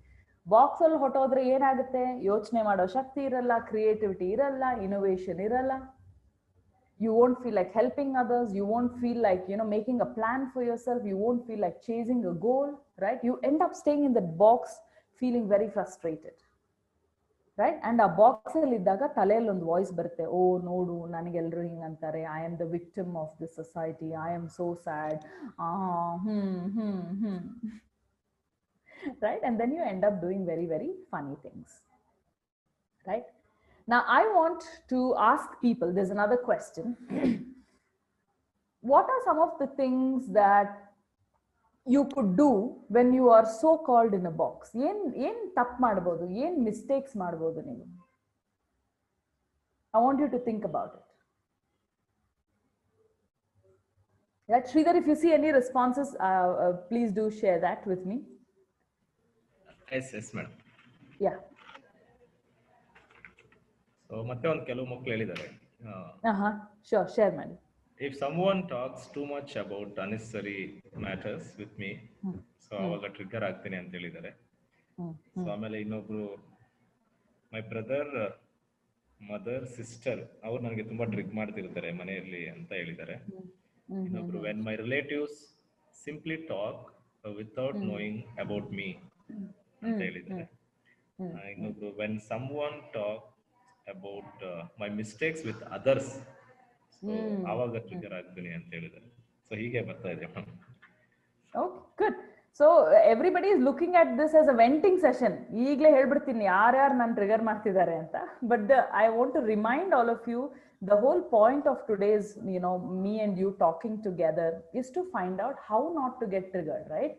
ಬಾಕ್ಸ್ ಅಲ್ಲಿ ಹೊಟ್ಟೋದ್ರೆ ಏನಾಗುತ್ತೆ, ಯೋಚನೆ ಮಾಡೋ ಶಕ್ತಿ ಇರಲ್ಲ, ಕ್ರಿಯೇಟಿವಿಟಿ ಇರಲ್ಲ, ಇನೋವೇಷನ್ ಇರಲ್ಲ. You won't feel like helping others. You won't feel like, making a plan for yourself. You won't feel like chasing a goal, right? You end up staying in that box feeling very frustrated, right? And ಆ box ಅಲ್ಲಿ ಇದ್ದಾಗ ತಲೆಯಲ್ಲಿ ಒಂದು voice ಬರುತ್ತೆ, ಓ ನೋಡು ನನಗೆಲ್ಲರೂ ಹಿಂಗೆ ಅಂತಾರೆ, I am the victim of this society, I am so sad, right? And then you end up doing very, very funny things, right? Now I want to ask people, there's another question. What are some of the things that you could do when you are so called in a box? ಏನ್ ತಪ್ಪು ಮಾಡಬಹುದು, ಏನ್ mistakes ಮಾಡಬಹುದು ನೀವು? I want you to think about it. Right, Sridhar, if you see any responses, please do share that with me. Yes, madam. Yeah. So ಮತ್ತೆ ಒಂದು ಕೆಲವು ಮಕ್ಕಳು ಹೇಳಿದ್ದಾರೆ, sure, share ಮಾಡಿ. If someone talks too much about unnecessary matters with me, so ಅವಾಗ trigger ಆಗ್ತೀನಿ ಅಂತ ಹೇಳಿದ್ದಾರೆ. ಸೊ ಆಮೇಲೆ ಇನ್ನೊಬ್ರು, ಮೈ ಬ್ರದರ್, ಮದರ್, ಸಿಸ್ಟರ್, ಅವ್ರು ನನಗೆ ತುಂಬಾ ಟ್ರಿಗ್ ಮಾಡ್ತಿರ್ತಾರೆ ಮನೆಯಲ್ಲಿ ಅಂತ ಹೇಳಿದ್ದಾರೆ. ಇನ್ನೊಬ್ರು, when my relatives simply talk without knowing about me ಅಂತ ಹೇಳಿದ್ದಾರೆ. ಇನ್ನೊಬ್ರು, when someone talk about my mistakes with others, ಆವಾಗ ಟ್ರಿಗರ್ ಆಗ್ತೀನಿ ಅಂತ ಹೇಳಿದ್ದಾರೆ. ಸೊ ಹೀಗೆ ಬರ್ತಾ ಇದೆ. Okay, good. So everybody is looking at this as a venting session. ಈಗಲೇ ಹೇಳ್ಬಿಡ್ತೀನಿ ಯಾರ್ಯಾರು ನಾನು ಟ್ರಿಗರ್ ಮಾಡ್ತಿದ್ದಾರೆ ಅಂತ. But I want to remind all of you, the whole point of today's, me and you talking together is to find out how not to get triggered, right?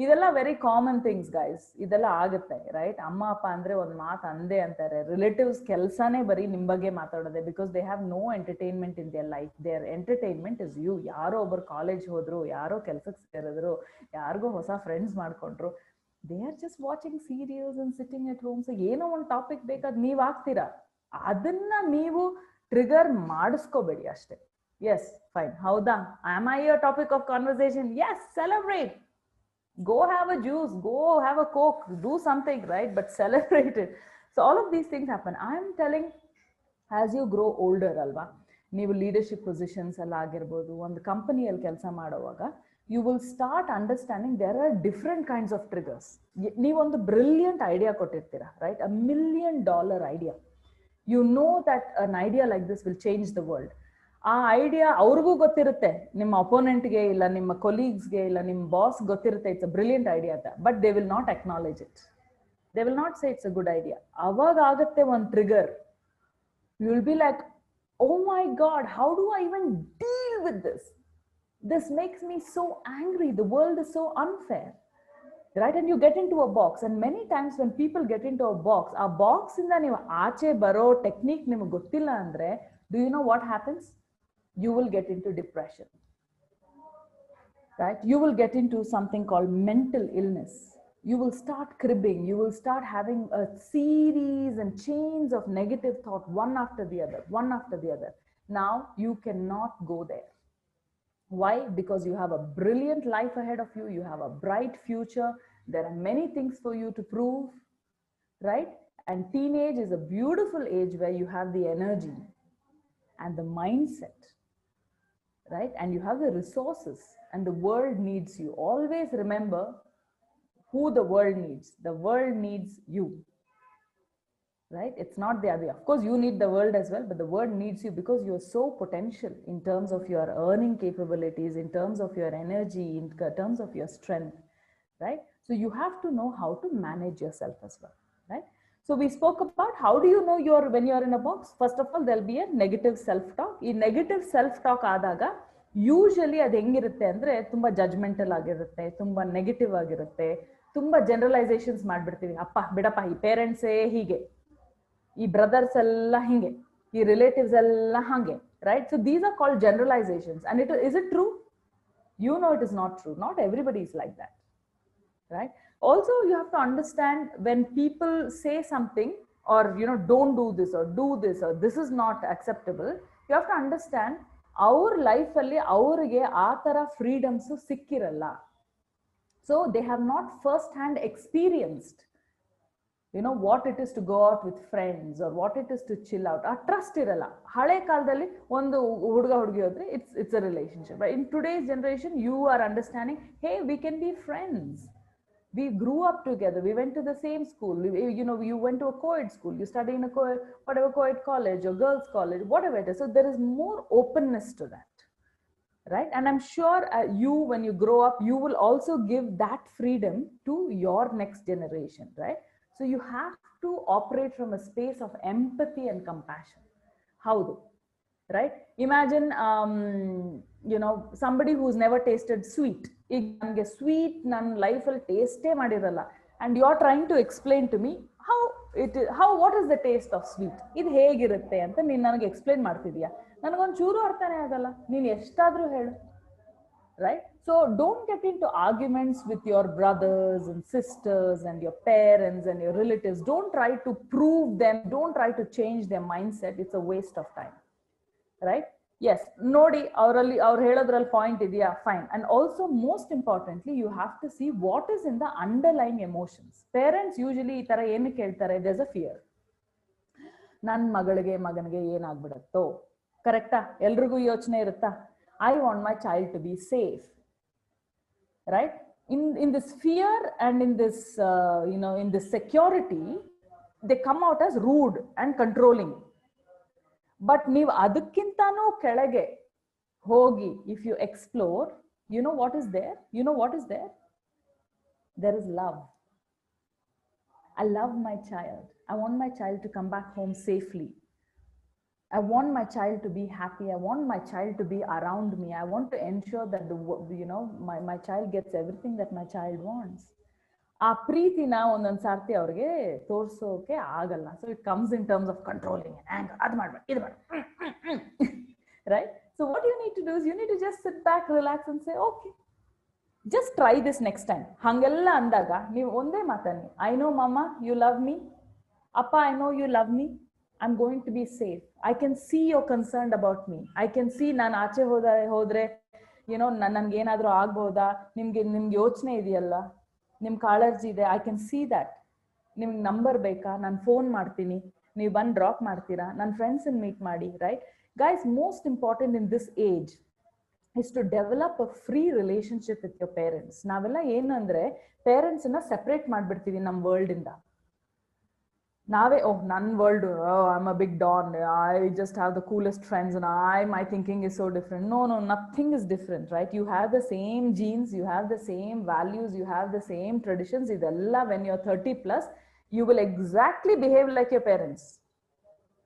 ಇದೆಲ್ಲ very common things guys, ಇದೆಲ್ಲ ಆಗುತ್ತೆ right. ಅಮ್ಮ ಅಪ್ಪ ಅಂದ್ರೆ ಒಂದ್ ಮಾತು ಅಂದೇ ಅಂತಾರೆ. ರಿಲೇಟಿವ್ಸ್ ಕೆಲಸನೇ ಬರೀ ನಿಮ್ ಬಗ್ಗೆ ಮಾತಾಡೋದೆ, because they have no entertainment in their life. Their entertainment is you. ಯಾರೋ ಒಬ್ಬರು ಕಾಲೇಜ್ ಹೋದ್ರು, ಯಾರೋ ಕೆಲ್ಸಕ್ಕೆ ಸೇರಿದ್ರು, ಯಾರಿಗೋ ಹೊಸ ಫ್ರೆಂಡ್ಸ್ ಮಾಡ್ಕೊಂಡ್ರು, they are just watching serials and sitting at home. So ಏನೋ ಒಂದು ಟಾಪಿಕ್ ಬೇಕಾದ್ ನೀವ್ ಆಗ್ತೀರಾ, ಅದನ್ನ ನೀವು ಟ್ರಿಗರ್ ಮಾಡಿಸ್ಕೋಬೇಡಿ ಅಷ್ಟೇ. ಎಸ್ ಫೈನ್, ಹೌದಾ, am I a topic of conversation? Yes, celebrate. Go have a juice, go have a coke, do something, right? But celebrate it. So all of these things happen. I am telling, as you grow older alva, ನೀವು leadership positions ಎಲ್ಲ ಆಗಿರ್ಬೋದು, ಒಂದು ಕಂಪನಿಯಲ್ಲಿ ಕೆಲಸ ಮಾಡುವಾಗ you will start understanding there are different kinds of triggers. ನೀವೊಂದು brilliant idea ಕೊಟ್ಟಿರ್ತೀರಾ, right, $1 million idea. You know that an idea like this will change the world. ಆ ಐಡಿಯಾ ಅವ್ರಿಗೂ ಗೊತ್ತಿರುತ್ತೆ, ನಿಮ್ಮ ಅಪೋನೆಂಟ್ಗೆ ಇಲ್ಲ ನಿಮ್ಮ ಕೊಲೀಗ್ಸ್ಗೆ ಇಲ್ಲ ನಿಮ್ಮ ಬಾಸ್ ಗೊತ್ತಿರುತ್ತೆ ಇಟ್ಸ್ ಅ ಬ್ರಿಲಿಯಂಟ್ ಐಡಿಯಾ ಅಂತ, but they will not acknowledge it. They will not say it's a good idea. ಅವಾಗ ಆಗುತ್ತೆ ಒಂದು trigger. You will be like, oh my God, how do I even deal with this? This makes me so angry, the world is so unfair, right? And you get into a box, and many times when people get into a box, ಆ box ಇಂದ ನೀವು ಆಚೆ ಬರೋ technique ನಿಮಗೆ ಗೊತ್ತಿಲ್ಲ ಅಂದ್ರೆ, do you know what happens? You will get into depression, right? You will get into something called mental illness. You will start cribbing, you will start having a series and chains of negative thought, one after the other, one after the other. Now you cannot go there. Why? Because you have a brilliant life ahead of you, you have a bright future, there are many things for you to prove, right? And teenage is a beautiful age where you have the energy and the mindset, right? And you have the resources, and the world needs you. Always remember who the world needs. The world needs you, right? It's not the other. Of course, you need the world as well, but the world needs you because you're so potential in terms of your earning capabilities, in terms of your energy, in terms of your strength, right? So you have to know how to manage yourself as well, right? So we spoke about how do you know when you're in a box. First of all, there'll be a negative self-talk. ಈ negative self talk ಆದಾಗ usually ಅದು ಹೆಂಗಿರುತ್ತೆ ಅಂದ್ರೆ ತುಂಬಾ judgemental ಆಗಿರುತ್ತೆ, ತುಂಬಾ negative ಆಗಿರುತ್ತೆ, ತುಂಬಾ ಜನರಲೈಸೇಷನ್ಸ್ ಮಾಡ್ಬಿಡ್ತೀವಿ. ಅಪ್ಪ ಬಿಡಪ್ಪ, ಈ ಪೇರೆಂಟ್ಸೇ ಹೀಗೆ, ಈ ಬ್ರದರ್ಸ್ ಎಲ್ಲ ಹಿಂಗೆ, ಈ ರಿಲೇಟಿವ್ಸ್ ಎಲ್ಲ ಹಂಗೆ, right? So these are called ಜನರಲೈಸೇಷನ್ಸ್. And is it true? You know it is not true. Not everybody is like that, right? Also, you have to understand when people say something, or don't do this, or do this, or this is not acceptable. You have to understand our life alli avrige aa tara freedoms sikkiralla. So they have not first hand experienced what it is to go out with friends, or what it is to chill out. ಆ trust ಇರಲ್ಲ. ಹಳೆ ಕಾಲದಲ್ಲಿ ಒಂದು ಹುಡುಗ ಹುಡುಗಿ ಹೋದ್ರೆ it's a relationship, but in today's generation you are understanding, hey, we can be friends. We grew up together, we went to the same school, you went to a co-ed school, you study in a co-ed college or girls college, whatever it is. So there is more openness to that, right? And I'm sure when you grow up, you will also give that freedom to your next generation, right? So you have to operate from a space of empathy and compassion. Howdu, right? Imagine somebody who's never tasted sweet. ಈಗ ನನಗೆ sweet ನನ್ನ ಲೈಫಲ್ಲಿ ಟೇಸ್ಟೇ ಮಾಡಿರಲ್ಲ, and you are trying to explain to me what is the taste of sweet, ಇದು ಹೇಗಿರುತ್ತೆ ಅಂತ ನೀನು ನನಗೆ ಎಕ್ಸ್ಪ್ಲೇನ್ ಮಾಡ್ತಿದ್ಯಾ. ನನಗೊಂದು ಚೂರು ಅರ್ಥನೇ ಆಗಲ್ಲ, ನೀನು ಎಷ್ಟಾದ್ರೂ ಹೇಳು, right? So don't get into arguments with your brothers and sisters and your parents and your relatives. Don't try to prove them, don't try to change their mindset. It's a waste of time, right? Yes, ನೋಡಿ ಅವರಲ್ಲಿ ಅವ್ರು ಹೇಳೋದ್ರಲ್ಲಿ point ಇದೆಯಾ, fine. And also most importantly you have to see what is in the underline emotions. Parents usually ಈ ತರ ಏನಕ್ಕೆ ಹೇಳ್ತಾರೆ, there's a fear, ನನ್ನ ಮಗನಿಗೆ ಏನಾಗ್ಬಿಡತ್ತೋ, ಕರೆಕ್ಟಾ? ಎಲ್ರಿಗೂ ಯೋಚನೆ ಇರುತ್ತಾ, I want my child to be safe, right? in this fear and in this in this security, they come out as rude and controlling. But ನೀವು ಅದಕ್ಕಿಂತಾನೂ ಕೆಳಗೆ ಹೋಗಿ if you explore, what is there? There is love. I love my child. I want my child to come back home safely. I want my child to be happy. I want my child to be around me. I want to ensure that my child gets everything that my child wants. ಆ ಪ್ರೀತಿನ ಒಂದೊಂದು ಸಾರ್ತಿ ಅವ್ರಿಗೆ ತೋರ್ಸೋಕೆ ಆಗಲ್ಲ. So it comes in terms of controlling and ಅದು ಮಾಡ್ಬೇಡ ಇದು ಮಾಡ right. So what you need to do is you need to just sit back, relax and say okay, just try this next time. ಹಂಗೆಲ್ಲ ಅಂದಾಗ ನೀವು ಒಂದೇ ಮಾತನ್ನಿ, I know mamma you love me, ಅಪ್ಪ I know you love me, I am going to be safe, I can see your concerned about me, I can C ನಾನು ಆಚೆ ಹೋದ್ರೆ ನನ್ಗೆ ಏನಾದರೂ ಆಗ್ಬೋದಾ, ನಿಮ್ಗೆ ಯೋಚನೆ ಇದೆಯಲ್ಲ, ನಿಮ್ ಕಾಳಜಿ ಇದೆ, ಐ ಕ್ಯಾನ್ ಸಿ ದಟ್. ನಿಮ್ಗೆ ನಂಬರ್ ಬೇಕಾ, ನಾನು ಫೋನ್ ಮಾಡ್ತೀನಿ, ನೀವು ಬಂದು ಡ್ರಾಪ್ ಮಾಡ್ತೀರಾ, ನನ್ನ ಫ್ರೆಂಡ್ಸನ್ನ ಮೀಟ್ ಮಾಡಿ. Right guys, most important in this age is to develop a free relationship with your parents. ನಾವೆಲ್ಲ ಏನಂದ್ರೆ ಪೇರೆಂಟ್ಸ್ ನ ಸೆಪರೇಟ್ ಮಾಡ್ಬಿಡ್ತೀವಿ ನಮ್ಮ ವರ್ಲ್ಡ್ ಇಂದ. ನಾವೇ ನನ್ನ world, I am a big don, I just have the coolest friends and my thinking is so different. No, nothing is different, right? You have the same genes, you have the same values, you have the same traditions. Idella when you're 30 plus, you will exactly behave like your parents.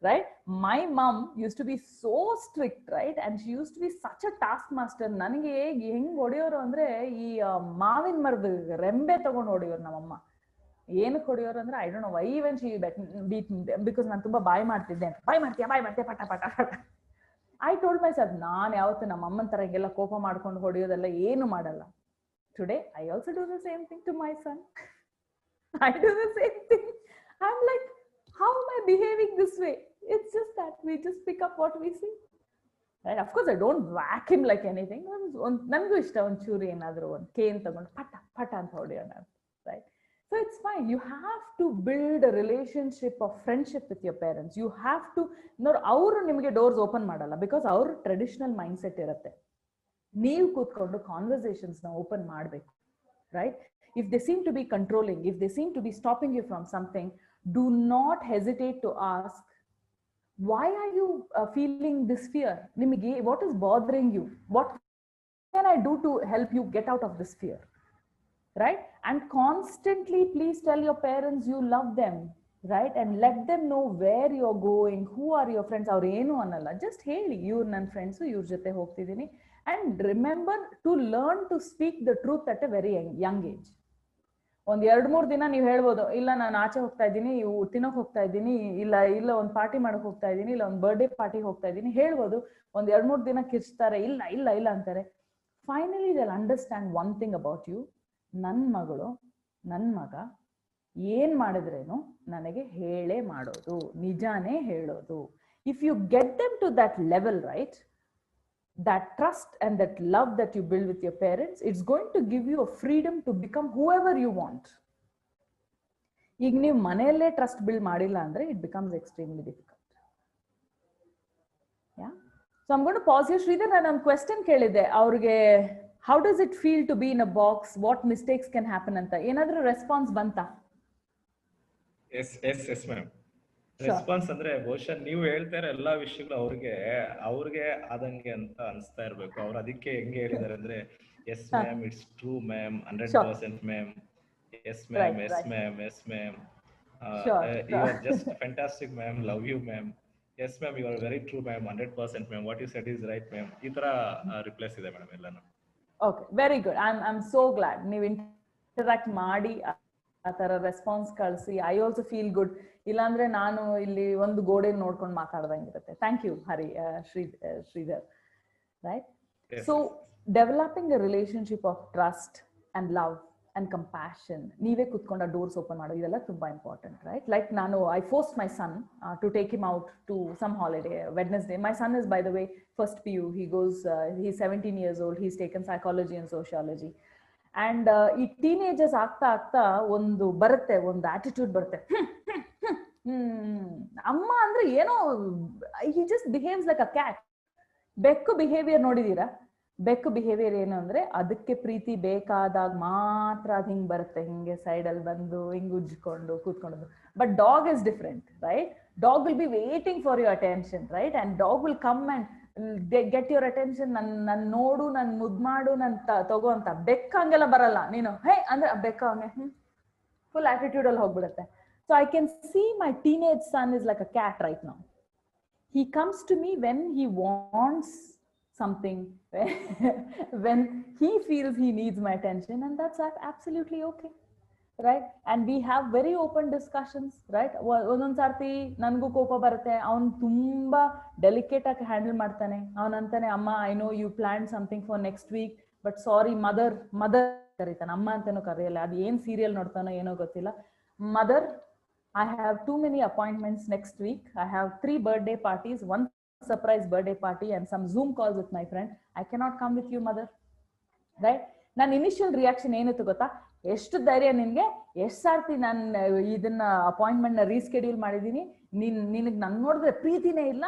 Right? My mom used to be so strict, right? And she used to be such a taskmaster. ನನಗೆ ಹೆಂಗ್ ಹೊಡೆಯೋರು ಅಂದ್ರೆ ಈ ಮಾವಿನ ಮರದ ರೆಂಬೆ ತಗೊಂಡು ಹೊಡೆಯೋರು ನಮ್ಮಮ್ಮ. ಏನಕ್ಕೆ ಹೊಡೆಯೋರು ಅಂದ್ರೆ I don't know why when she beat because ನಾನು ತುಂಬಾ ಬಾಯ್ ಮಾಡ್ತಿದ್ದೆ ಅಂತ. ಬಾಯ್ ಮಾಡ್ತೀಯ ಪಟ ಪಟ ಪಟ. ಐ ಟೋಲ್ಡ್ ಮೈ ಸೆಲ್ಫ್, ನಾನು ಯಾವತ್ತು ನಮ್ಮ ಅಮ್ಮನ ತರ ಹಿಂಗೆಲ್ಲ ಕೋಪ ಮಾಡ್ಕೊಂಡು ಹೊಡೆಯೋದೆಲ್ಲ ಏನು ಮಾಡಲ್ಲ. Today I also do the same thing to my son. I do the same thing. I am like, how am I behaving this way? It's just that we just pick up what we see. Right? Of course, I don't whack him like anything. Nangu ishta on churi enadru on cane tagondu pata anta hodiyona. Right? So it's fine. You have to build a relationship of friendship with your parents. You have to, ಅವರು ನಿಮಗೆ doors open ಮಾಡಲ್ಲ because ಅವ್ರ traditional mind set ಇರುತ್ತೆ. ನೀವು ಕೂತ್ಕೊಂಡು conversations ನ open ಮಾಡಬೇಕು. Right? If they seem to be controlling, if they seem to be stopping you from something, do not hesitate to ask, why are you feeling this fear? Nimige, what is bothering you? What can I do to help you get out of this fear? Right? And constantly, please tell your parents you love them. Right? And let them know where you're going, who are your friends. Aur enu annalla, just heli, iವ್ರು ನನ್ನ friends, ಇವ್ರ ಜೊತೆ ಹೋಗ್ತಿದ್ದೀನಿ. And remember to learn to speak the truth at a very young age. ಒಂದ್ 2-3 ದಿನ ನೀವು ಹೇಳ್ಬೋದು, ಇಲ್ಲ ನಾನು ಆಚೆ ಹೋಗ್ತಾ ಇದ್ದೀನಿ, ತಿನ್ನೋಕ್ ಹೋಗ್ತಾ ಇದ್ದೀನಿ, ಇಲ್ಲ ಒಂದ್ ಪಾರ್ಟಿ ಮಾಡಕ್ ಹೋಗ್ತಾ ಇದ್ದೀನಿ, ಇಲ್ಲ ಒಂದ್ ಬರ್ಡೇ ಪಾರ್ಟಿ ಹೋಗ್ತಾ ಇದ್ದೀನಿ ಹೇಳ್ಬೋದು. ಒಂದ್ 2-3 ದಿನ ಕಿರ್ಚ್ತಾರೆ, ಇಲ್ಲ ಅಂತಾರೆ. Finally they will understand one thing about you. ನನ್ ಮಗಳು, ನನ್ ಮಗ ಏನ್ ಮಾಡಿದ್ರೇನು ನನಗೆ ಹೇಳೇ ಮಾಡೋದು, ನಿಜಾನೇ ಹೇಳೋದು. If you get them to that level, right, that trust and that love that you build with your parents, it's going to give you a freedom to become whoever you want. ಈಗ ನೀವು ಮನೆಯಲ್ಲೇ trust build ಮಾಡಿಲ್ಲ ಅಂದ್ರೆ it becomes extremely difficult. Yeah, so I'm going to pause here. Sridhar, ನಾನು ಒಂದು question ಕೇಳಿದ್ದೆ ಅವ್ರಿಗೆ, how does it feel to be in a box, what mistakes can happen ಅಂತ. ಏನಾದ್ರೂ ರೆಸ್ಪಾನ್ಸ್ ಬಂತಾ? Yes ma'am. ರೆಸ್ಪಾನ್ಸ್ ಅಂದ್ರೆ ಬಹುಶಃ ನೀವು ಹೇಳ್ತಾರೆ ಎಲ್ಲಾ ವಿಷಯಗಳು ಅವ್ರಿಗೆ ಆದಂಗೆ ಅಂತ ಅನ್ಸ್ತಾ ಇರ್ಬೇಕು. ಅವ್ರು ಅದಕ್ಕೆ ಹೆಂಗೆ ಹೇಳಿದಾರೆ ಅಂದ್ರೆ, yes ma'am, it's true ma'am, 100% ma'am, yes ma'am, yes ma'am, yes ma'am, you are just fantastic ma'am, love you ma'am, yes ma'am, you are very true ma'am, 100% ma'am, what you said is right ma'am. ಈ ತರ replies ಇದೆ madam ಎಲ್ಲಾನು. Okay, very good. I am so glad ನೀವು interact ಮಾಡಿ ಆ ತರ response ಕಳಿಸಿ. I also feel good. ಇಲ್ಲಾಂದ್ರೆ ನಾನು ಇಲ್ಲಿ ಒಂದು ಗೋಡೆ ನೋಡ್ಕೊಂಡು ಮಾತಾಡ್ದಂಗಿರುತ್ತೆ. Thank you Sridhar. Right? So developing a relationship of trust and love and compassion, ನೀವೇ ಕುತ್ಕೊಂಡು ಆ ಡೋರ್ಸ್ ಓಪನ್ ಮಾಡೋದು, ಇದೆಲ್ಲ ತುಂಬಾ ಇಂಪಾರ್ಟೆಂಟ್. ರೈಟ್? ಲೈಕ್ ನಾನು I forced my son to take him out to some holiday. Wednesday, my son is by the way first PU. He goes, he's 17 years old. He's taken psychology and sociology. And ಈ teenagers ಆಗ್ತಾ ಒಂದು ಬರುತ್ತೆ, ಒಂದು attitude ಬರುತ್ತೆ. ಅಮ್ಮ ಅಂದ್ರೆ ಏನೋ, he just behaves like a cat. ಬೆಕ್ಕು ಬಿಹೇವಿಯರ್ ನೋಡಿದೀರಾ? ಬೆಕ್ಕು ಬಿಹೇವಿಯರ್ ಏನು ಅಂದ್ರೆ, ಅದಕ್ಕೆ ಪ್ರೀತಿ ಬೇಕಾದಾಗ ಮಾತ್ರ ಅದು ಹಿಂಗ್ ಬರುತ್ತೆ, ಹಿಂಗೆ ಸೈಡ್ ಅಲ್ಲಿ ಬಂದು ಹಿಂಗ್ ಉಜ್ಕೊಂಡು ಕೂತ್ಕೊಂಡು. But dog is different, right? Dog will be waiting for your attention, right? And dog will come and get your attention. ನನ್ ನೋಡು, ನನ್ ಮುದ್ ಮಾಡು, ನನ್ ತಗೋ ಅಂತ. ಬೆಕ್ಕ ಹಂಗೆಲ್ಲ ಬರಲ್ಲ. ನೀನು ಹೇ ಅಂದ್ರೆ ಬೆಕ್ಕ ಹಂಗೆ ಫುಲ್ ಆಟಿಟ್ಯೂಡ್ ಅಲ್ಲಿ ಹೋಗ್ಬಿಡುತ್ತೆ. So I can see my teenage son is like a cat right now. he comes to me when he wants something, when he feels he needs my attention, and that's absolutely okay, right? And we have very open discussions, right? ಒಂದೊಂದ್ ಸರ್ತಿ ನನಗೂ ಕೋಪ ಬರುತ್ತೆ, ಅವ್ನು ತುಂಬಾ delicate ಆಗಿ handle ಮಾಡ್ತಾನೆ. ಅವನಂತಾನೆ, ಅಮ್ಮ I know you plan something for next week, but sorry mother ಕರೀತಾನೆ, ಅಮ್ಮ ಅಂತಾನೂ ಕರೆಯಲ್ಲ, ಅದು ಏನ್ ಸೀರಿಯಲ್ ನೋಡ್ತಾನೋ ಏನೋ ಗೊತ್ತಿಲ್ಲ. Mother, I have too many appointments next week. I have 3 birthday parties, 1 surprise birthday party, and some Zoom calls with my friend. I cannot come with you, mother. Right? ನನ್ನ ಇನಿಷಿಯಲ್ ರಿಯಾಕ್ಷನ್ ಏನಿತ್ತು ಗೊತ್ತಾ? ಎಷ್ಟು ಧೈರ್ಯ ನಿನ್ಗೆ, ಎಷ್ಟು ಸಾರ್ತಿ ನಾನು ಇದನ್ನ appointment ನ ರೀಸ್ಕೆಡ್ಯೂಲ್ ಮಾಡಿದೀನಿ, ನಿನಗೆ ನನ್ ನೋಡಿದ್ರೆ ಪ್ರೀತಿನೇ ಇಲ್ಲ.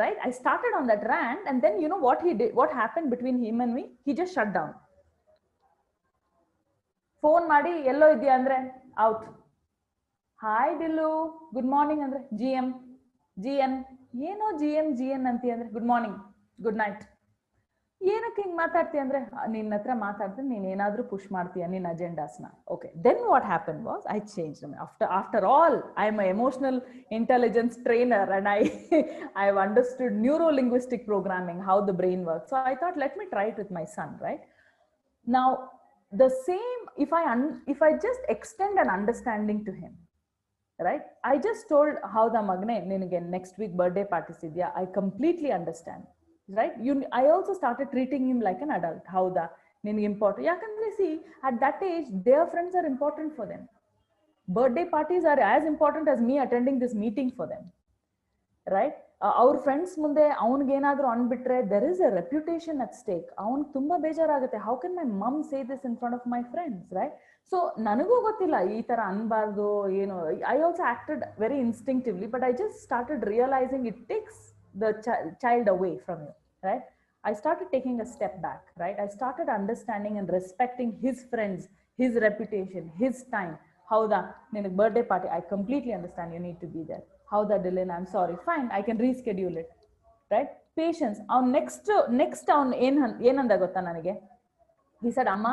Right? I started on that rant, and then you know what he did, what happened between him and me? He just shut down. Phone ಮಾಡಿ ಎಲ್ಲೋ ಇದೆಯಾ ಅಂದ್ರೆ ಔಟ್. ಹಾಯ್ ಡಿಲ್ಲು, ಗುಡ್ ಮಾರ್ನಿಂಗ್ ಅಂದ್ರೆ ಜಿ ಎನ್ ಏನೋ ಜಿ ಎನ್ ಅಂತೀಯ ಅಂದ್ರೆ good morning, good night. ಏನಕ್ಕೆ ಹಿಂಗ್ ಮಾತಾಡ್ತೀಯ ಅಂದ್ರೆ ನಿನ್ನ ಹತ್ರ ಮಾತಾಡ್ತೀನಿ, ನೀನ್ ಏನಾದ್ರೂ ಪುಷ್ ಮಾಡ್ತೀಯ ನಿನ್ನ ಅಜೆಂಡಾಸ್ನ. Okay, then what happen was I change. After all I am emotional intelligence trainer and I have understood neuro-linguistic programming, how the brain works. So I thought, let me try it with my son, right? Now the same, if I just extend an understanding to him, right? I just told how the magne ninige next week birthday parties idya, I completely understand, right? I also started treating him like an adult. How the ninige important, yakandre see, at that age their friends are important for them. Birthday parties are as important as me attending this meeting for them, right? ಅವ್ರ friends ಮುಂದೆ ಅವನಿಗೇನಾದ್ರೂ ಅನ್ಬಿಟ್ರೆ there is a reputation at stake. ಅವ್ನ್ ತುಂಬಾ ಬೇಜಾರಾಗುತ್ತೆ, how can my mom say this in front of my friends, right? So ನನಗೂ ಗೊತ್ತಿಲ್ಲ ಈ ತರ ಅನ್ಬಾರ್ದು ಏನು. I also acted very instinctively, but I just started realizing it takes the child away from you, right? I started taking a step back, right? I started understanding and respecting his friends, his reputation, his time. ಹೌದಾ, ನಿನಗೆ birthday party, I completely understand, you need to be there. ಹೌದಾ ಡಿಲಿನ್, I am sorry, fine, I can reschedule it, right? Patience. ಅವ್ನು next ಅವ್ನು ಏನಂದ ಗೊತ್ತಾ ನನಗೆ? He said, ಅಮ್ಮ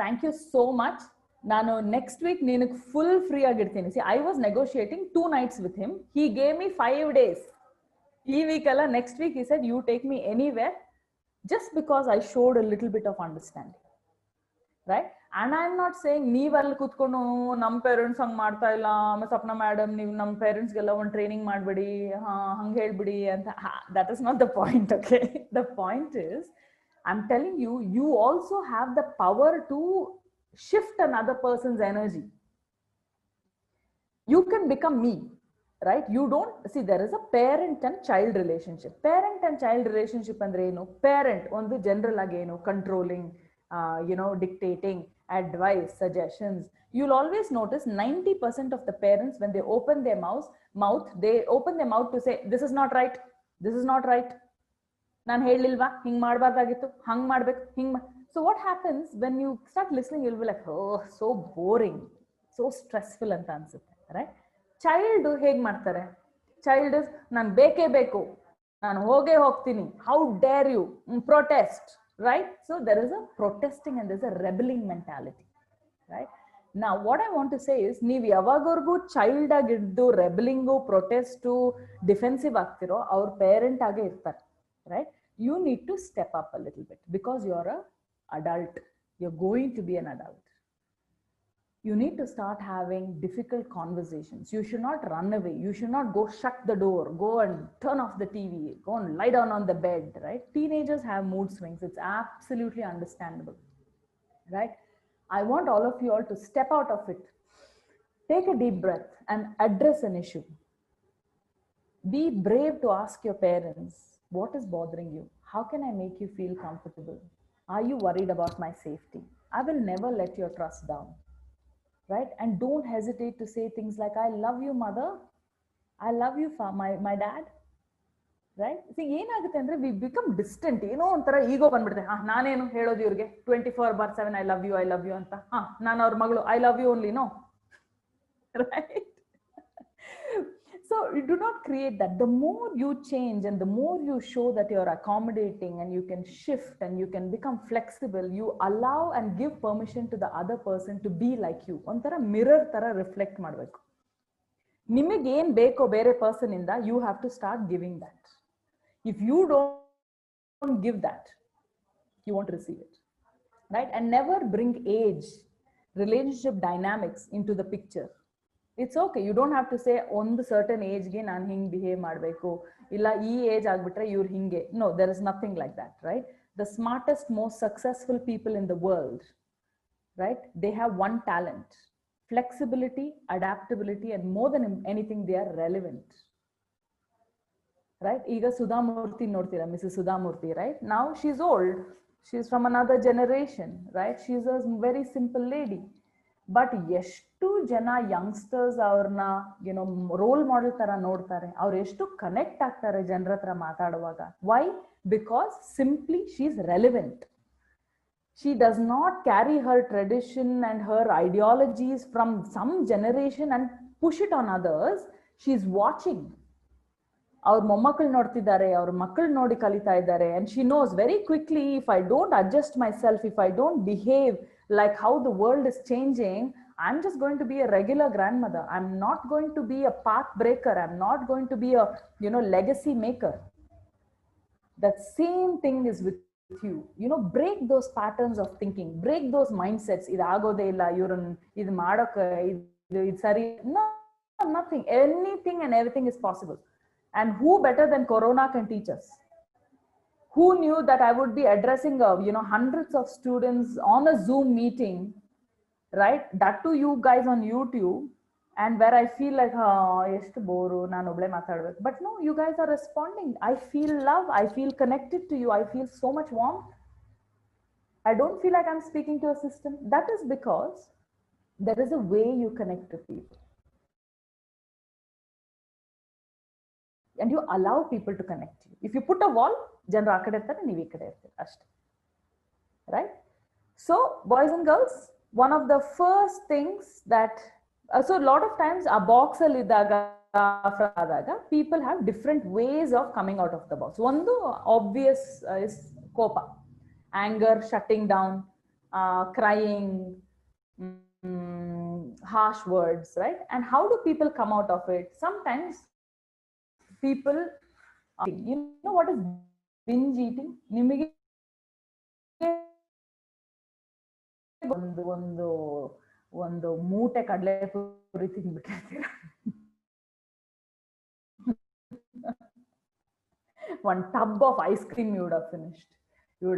ಥ್ಯಾಂಕ್ ಯು ಸೋ ಮಚ್, ನಾನು ನೆಕ್ಸ್ಟ್ ವೀಕ್ ನಿನಗೆ ಫುಲ್ ಫ್ರೀ ಆಗಿರ್ತೀನಿ. See, I was negotiating 2 nights with him. He gave me 5 days. ಈ ವೀಕ್ ಅಲ್ಲ, next week he said, you take me anywhere, just because I showed a little bit of understanding, right? And I'm not saying ನೀವ್ ಅಲ್ಲಿ ಕೂತ್ಕೊಂಡು ನಮ್ parents ಹಂಗ್ ಮಾಡ್ತಾ ಇಲ್ಲ, Sapna madam ನೀವು ನಮ್ ಪೇರೆಂಟ್ಸ್ಗೆಲ್ಲ ಒಂದು ಟ್ರೈನಿಂಗ್ ಮಾಡ್ಬಿಡಿ, ಹಂಗ್ ಹೇಳ್ಬಿಡಿ ಅಂತ. That is not the point, okay? The point is, I'm telling you, you also have the power to shift another person's energy. You can become me, right? You don't see, there is a parent and child relationship. Parent and child relationship ಅಂದ್ರೆ ಏನು? Parent ಒಂದು general ಆಗಿ ಏನು, controlling, dictating, advice, suggestions. You'll always notice 90% of the parents, when they open their mouth, they open their mouth to say, this is not right, this is not right. ನಾನು ಹೇಳಿಲ್ವಾ ಹಿಂಗ್ ಮಾಡಬಾರ್ದಾಗಿತ್ತು, ಹಂಗ್ ಮಾಡ್ಬೇಕು, ಹಿಂಗ್. So what happens when you start listening, you'll be like, oh, so boring, so stressful ಅಂತ ಅನ್ಸುತ್ತೆ, right? Child ಹೇಗ್ ಮಾಡ್ತಾರೆ? Child is, ನಾನು ಬೇಕೇ ಬೇಕು, ನಾನು ಹೋಗೇ ಹೋಗ್ತೀನಿ, how dare you, protest, right? So there is a protesting and there's a rebelling mentality, right? Now what I want to say is, ನೀವು ಯಾವಾಗವರೆಗೂ ಚೈಲ್ಡ್ ಆಗಿದ್ದು ರೆಬಲಿಂಗು, ಪ್ರೊಟೆಸ್ಟು, ಡಿಫೆನ್ಸಿವ್ ಆಗ್ತಿರೋ, ಅವ್ರ ಪೇರೆಂಟ್ ಆಗೇ ಇರ್ತಾರೆ, right? You need to step up a little bit because you're a adult, you're going to be an adult. You need to start having difficult conversations. You should not run away. You should not go shut the door, go and turn off the TV, go and lie down on the bed, right? Teenagers have mood swings. It's absolutely understandable, right? I want all of you all to step out of it. Take a deep breath and address an issue. Be brave to ask your parents, what is bothering you? How can I make you feel comfortable? Are you worried about my safety? I will never let your trust down, right? And don't hesitate to say things like, I love you, mother. I love you, my dad, right? See, ಏನಾಗುತ್ತೆ ಅಂದ್ರೆ we become distant. ಏನೋ ಒಂಥರ ಈಗೋ ಬಂದ್ಬಿಡುತ್ತೆ. ನಾನೇನು ಹೇಳೋದು ಇವ್ರಿಗೆ 24/7 I love you ಅಂತ. ನಾನು ಅವ್ರ ಮಗಳು, I love you only, no? Right? So you do not create that. The more you change and the more you show that you're accommodating and you can shift and you can become flexible, you allow and give permission to the other person to be like you. Ontara mirror tara reflect ಮಾಡಬೇಕು. ನಿಮಗೆ ಏನ್ ಬೇಕೋ ಬೇರೆ person ಇಂದ you have to start giving that. If you don't give that, you won't receive it, right? And never bring age, relationship dynamics into the picture. It's okay, you don't have to say on the certain age ge nan hing behave ಮಾಡಬೇಕು, ಇಲ್ಲ ಈ age ಆಗ್ಬಿಟ್ರೆ ಇವ್ರು ಹಿಂಗೆ. No, there is nothing like that, right? The smartest, most successful people in the world, right, they have one talent: flexibility, adaptability, and more than anything they are relevant, right? ಈಗ ಸುಧಾಮೂರ್ತಿ ನೋಡ್ತೀರಾ, Mrs. Sudhamurthy, right? Now she's old, she's from another generation, right? She's a very simple lady. But ಎಷ್ಟು ಜನ youngsters ಅವ್ರನ್ನ role model ತರ ನೋಡ್ತಾರೆ, ಅವ್ರು ಎಷ್ಟು connect ಆಗ್ತಾರೆ ಜನರ ಹತ್ರ ಮಾತಾಡುವಾಗ. Why? Because simply she is relevant. She does not carry her tradition and her ideologies from some generation and push it on others. She is watching. ಅವ್ರ ಮೊಮ್ಮಕ್ಕಳು ನೋಡ್ತಿದ್ದಾರೆ, ಅವ್ರ ಮಕ್ಕಳು ನೋಡಿ ಕಲಿತಾ ಇದ್ದಾರೆ, and she knows very quickly, if I don't adjust myself, if I don't behave like how the world is changing, I'm just going to be a regular grandmother. I'm not going to be a path breaker. I'm not going to be a legacy maker. That same thing is with you. Break those patterns of thinking, break those mindsets. Idu agode illa, ivrun idu madoke idu sari. No, nothing. Anything and everything is possible. And who better than Corona can teach us? Who knew that I would be addressing hundreds of students on a Zoom meeting, right? That to you guys on YouTube, and where I feel like ಎಷ್ಟು bore, ನಾನು ಒಬ್ಳೆ ಮಾತಾಡ್ಬೇಕು. But no, you guys are responding. I feel love. I feel connected to you. I feel so much warmth. I don't feel like I'm speaking to a system. That is because there is a way you connect to people. And you allow people to connect to you. If you put a wall, ಜನರು ಆ ಕಡೆ ಇರ್ತಾರೆ, ನೀವು ಈ ಕಡೆ ಇರ್ತೀರಿ ಅಷ್ಟೇ, right? So boys and girls, one of the first things that so a lot of times a box ಅಲ್ಲಿ ಇದ್ದಾಗ people have different ways of coming out of the box. One obvious is ಕೋಪ, anger, shutting down, crying, harsh words, right? And how do people come out of it? Sometimes people, you know what is binge eating? ನಿಮಗೆ ಒಂದು ಮೂಟೆ ಕಡಲೆಪುರಿ ತಿಂದ್ಬಿಟ್ಟಿರ್ತೀರ, one tub of ice cream you would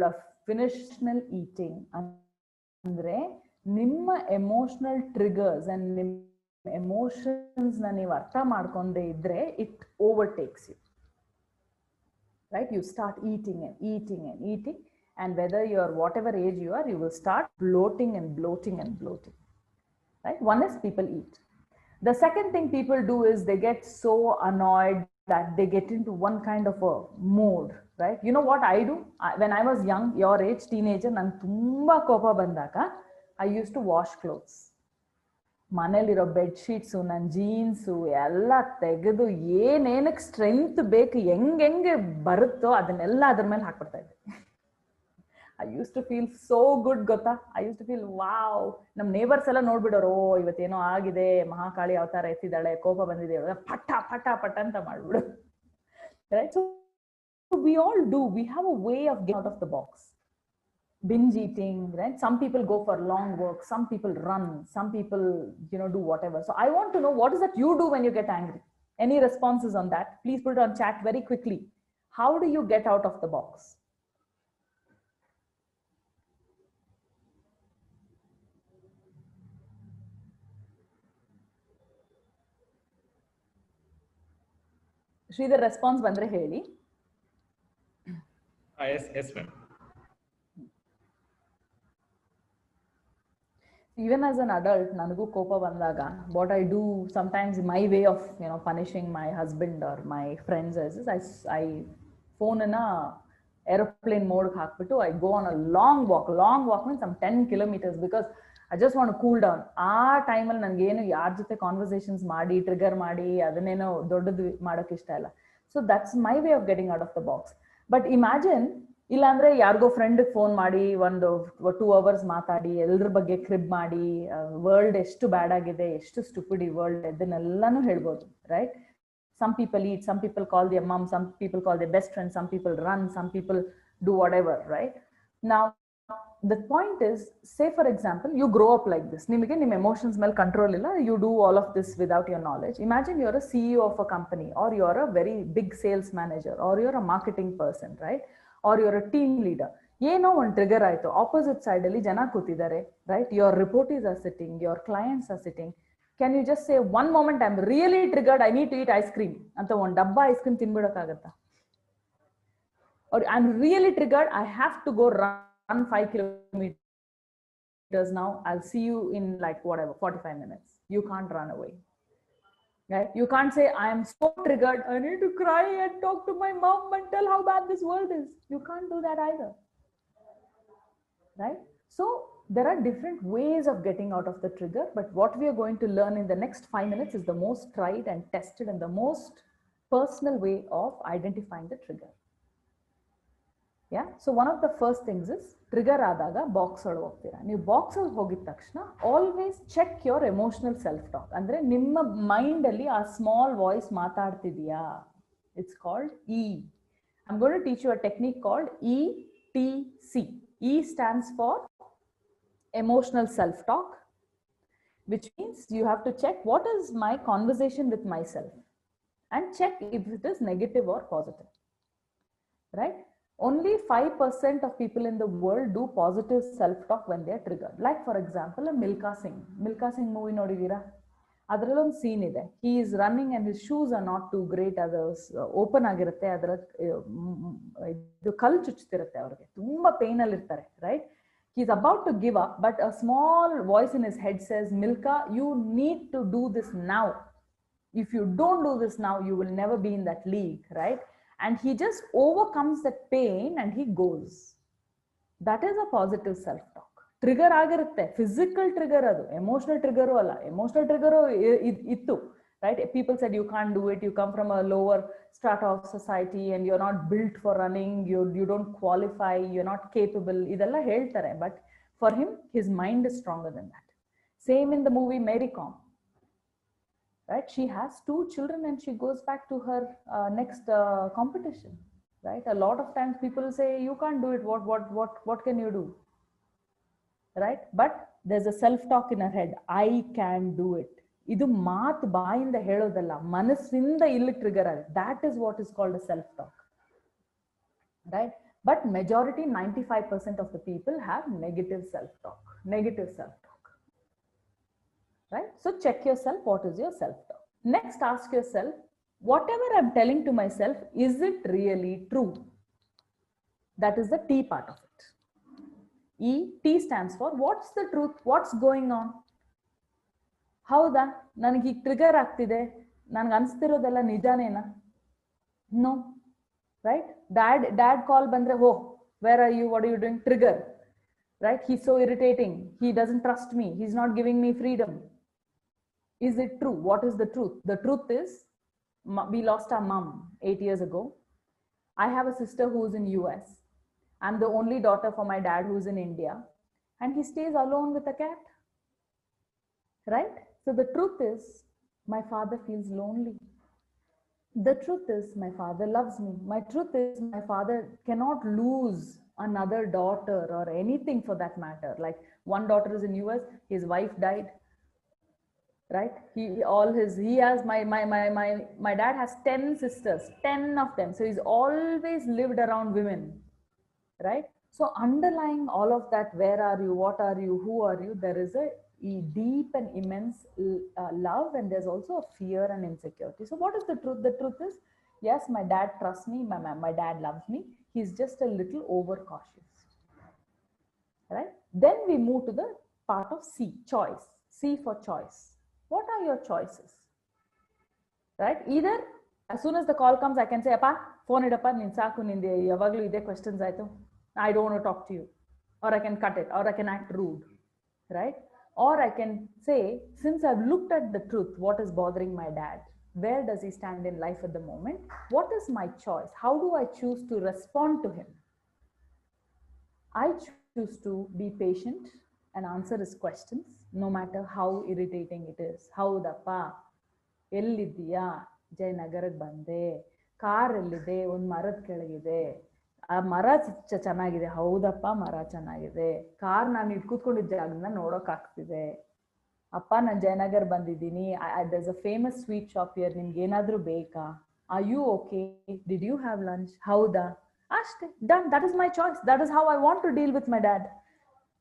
have finished eating. ಅಂದ್ರೆ ನಿಮ್ಮ emotional triggers and ನಿಮ್ಮ emotions ನ ನೀವು ಅರ್ಥ ಮಾಡ್ಕೊಂಡೇ ಇದ್ರೆ it overtakes you, right? You start eating and eating and eating, and whether you're whatever age you are, you will start bloating and bloating and bloating, right? One is people eat. The second thing people do is they get so annoyed that they get into one kind of a mood, right? You know what I do? When I was young, your age, teenager, nan tumba kopa bandaka, I used to wash clothes. ಮನೇಲಿರೋ bedsheets, ನನ್ನ jeans ಎಲ್ಲ ತೆಗೆದು ಏನೇನಕ್ಕೆ strength ಬೇಕು, ಹೆಂಗೆ ಬರುತ್ತೋ ಅದನ್ನೆಲ್ಲ ಅದ್ರ ಮೇಲೆ ಹಾಕ್ಬಿಡ್ತಾ ಇದ್ದೆ. I use to feel so good, ಗೊತ್ತಾ? I use to feel wow. ನಮ್ಮ ನೇಬರ್ಸ್ ಎಲ್ಲ ನೋಡ್ಬಿಡೋರು, ಇವತ್ತೇನೋ ಆಗಿದೆ, ಮಹಾಕಾಳಿ ಅವತಾರ ಎತ್ತಿದ್ದಾಳೆ, ಕೋಪ ಬಂದಿದೆ, ಪಟ ಪಟ ಪಟ ಅಂತ ಮಾಡ್ಬಿಡು, right? So we all do, we have a way of get out of the box. Binge eating, right? Some people go for long work, some people run, some people do whatever. So I want to know, what is that you do when you get angry? Any responses on that? Please put it on chat very quickly. How do you get out of the box? Sridhar, response bandre heli. Yes ma'am. Even as an adult, ನನಗೂ ಕೋಪ ಬಂದಾಗ what I do sometimes, my way of punishing my husband or my friends is I phone in a airplane mode ಹಾಕ್ಬಿಟ್ಟು I go on a long walk means some 10 kilometers, because I just want to cool down. ಆ ಟೈಮಲ್ಲಿ ನನಗೇನು ಯಾರ ಜೊತೆ conversations ಮಾಡಿ trigger ಮಾಡಿ ಅದನ್ನೇನೋ ದೊಡ್ಡದು ಮಾಡೋಕೆ ಇಷ್ಟ ಇಲ್ಲ. So that's my way of getting out of the box. But imagine ಇಲ್ಲಾಂದ್ರೆ ಯಾರಿಗೋ ಫ್ರೆಂಡ್ ಫೋನ್ ಮಾಡಿ ಒಂದು 2 hours ಮಾತಾಡಿ ಎಲ್ಲರ ಬಗ್ಗೆ ಕ್ರಿಬ್ ಮಾಡಿ ವರ್ಲ್ಡ್ ಎಷ್ಟು ಬ್ಯಾಡ್ ಆಗಿದೆ, ಎಷ್ಟು ಸ್ಟುಪಿಡ್ ಈ ವರ್ಲ್ಡ್, ಇದನ್ನೆಲ್ಲಾನು ಹೇಳ್ಬೋದು, right? Some people eat, some people call their mom, some people call their best friend, some people run, some people do whatever, right? Now the point is, say for example you grow up like this, nimage nim emotions mel control illa, you do all of this without your knowledge. Imagine you're a CEO of a company, or you're a very big sales manager, or you're a marketing person, right? Or you're a team leader. ಏನೋ ಒಂದು trigger ಆಯ್ತು, opposite side ಅಲ್ಲಿ ಜನ ಕೂತಿದ್ದಾರೆ, right? your reportees are sitting, your clients are sitting. Can you just say, one moment, I'm really triggered, I need to eat ice cream ಅಂತ ಒಂದು ಡಬ್ಬ ice cream ತಿನ್ಬಿಡಕ್ಕಾಗತ್ತಾ? Or I'm really triggered, I have to go run 5 kilometers now, I'll see you in like whatever 45 minutes. You can't run away, right? You can't say, I am so triggered, I need to cry and talk to my mom and tell how bad this world is. You can't do that either, right? So there are different ways of getting out of the trigger, but what we are going to learn in the next 5 minutes is the most tried and tested and the most personal way of identifying the trigger. Yeah, so one of the first things is, trigger ಆದಾಗ box ಒಳಗೆ ಹೋಗ್ತೀರಾ. ನೀವು box ಒಳಗೆ ಹೋಗಿದ ತಕ್ಷಣ always check your emotional self talk. ಅಂದ್ರೆ ನಿಮ್ಮ mind ಅಲ್ಲಿ ಆ ಸ್ಮಾಲ್ ವಾಯ್ಸ್ ಮಾತಾಡ್ತಿದೆಯಾ? It's called E. I am going to teach you a technique called ETC. E stands for emotional self-talk, which means you have to check what is my conversation with myself and check if it is negative or positive, right? Only 5% of people in the world do positive self-talk when they are triggered. Like for example, a Milkha Singh movie nodidira? ಅದರಲ್ಲಿ ಒಂದು scene ಇದೆ, he is running and his shoes are not too great, ಅದು open ಆಗಿರುತ್ತೆ, ಅದರ ಇದು ಕಲ್ಲು ಚುಚ್ಚುತ್ತಿರುತ್ತೆ, ಅವ್ರಿಗೆ ತುಂಬಾ ಪೇನ್ ಅಲ್ಲಿ ಇರ್ತಾರೆ, right? He is about to give up, but a small voice in his head says, Milkha, you need to do this now. If you don't do this now, you will never be in that league, right? And he just overcomes that pain and he goes. That is a positive self-talk. Trigger ಆಗಿರುತ್ತೆ, physical trigger ಅದು, emotional trigger ಅಲ್ಲ. Emotional trigger ಇತ್ತು, right? People said you can't do it, you come from a lower strata of society and you're not built for running, you don't qualify, you're not capable, ಇದೆಲ್ಲ ಹೇಳ್ತಾರೆ. But for him, his mind is stronger than that. Same in the movie Mary Kom, right? She has 2 children and she goes back to her next competition, right? A lot of times people say you can't do it, what can you do, right? But there's a self-talk in her head, I can do it. ಇದು ಮಾತು ಬಾಯಿಂದ ಹೇಳೋದಲ್ಲ, ಮನಸ್ಸಿಂದ ಇಲ್ಲಿ trigger ಆಗುತ್ತೆ. that is what is called a self-talk, right? But majority, 95% of the people have negative self-talk, right? So check yourself, what is your self-talk? Next, ask yourself, whatever I'm telling to myself, is it really true? That is the T part of it. T stands for, what's the truth, what's going on? ಹೌದಾ, ನನಗೆ ಈಗ trigger ಆಗ್ತಿದೆ, ನನ್ಗೆ ಅನ್ಸ್ತಿರೋದೆಲ್ಲ ನಿಜಾನೇನಾ? No, right? Dad call ಬಂದ್ರೆ, oh where are you, what are you doing? Trigger, right? He's so irritating, he doesn't trust me, he's not giving me freedom. Is it true? What is the truth? The truth is, we lost our mom 8 years ago. I have a sister who's in US. I'm the only daughter for my dad who's in India, and he stays alone with a cat, right? So the truth is, my father feels lonely. The truth is, my father loves me. My truth is, my father cannot lose another daughter or anything for that matter. Like, one daughter is in US, his wife died, right? He has my dad has 10 sisters, 10 of them. So he's always lived around women, right? So underlying all of that, where are you, what are you, who are you, there is a deep and immense love, and there's also a fear and insecurity. So what is the truth? The truth is, yes, my dad trusts me, my dad loves me, he's just a little overcautious, right? Then we move to the part of C, choice. C for choice. What are your choices, right? Either as soon as the call comes, I can say, appa phone idappa, nin saaku ninde yavaglu ide questions aaytu, I don't want to talk to you, or I can cut it, or I can act rude, right? Or I can say, since I've looked at the truth, what is bothering my dad, where does he stand in life at the moment, what is my choice, how do I choose to respond to him, I choose to be patient and answer his questions, no matter how irritating it is. ಹೌದಪ್ಪ, ಎಲ್ಲಿದ್ದೀಯಾ? ಜಯನಗರಕ್ಕೆ ಬಂದೆ. Car ಎಲ್ಲಿದೆ? ಒಂದು ಮರದ ಕೆಳಗಿದೆ. ಆ ಮರ ಚೆನ್ನಾಗಿದೆ. ಹೌದಪ್ಪ, ಮರ ಚೆನ್ನಾಗಿದೆ. ಕಾರ್ ನಾನು ಕೂತ್ಕೊಂಡಿದ್ದ ಜಾಗದಿಂದ ನೋಡೋಕ್ ಆಗ್ತಿದೆ. ಅಪ್ಪ, ನಾನು ಜಯನಗರ್ ಬಂದಿದ್ದೀನಿ. there's a famous sweet shop here. ನಿಮ್ಗೆ ಏನಾದ್ರೂ ಬೇಕಾ? Are you okay? Did you have lunch? ಹೌದಾ? ಅಷ್ಟೇ, done. That is my choice. That is how I want to deal with my dad.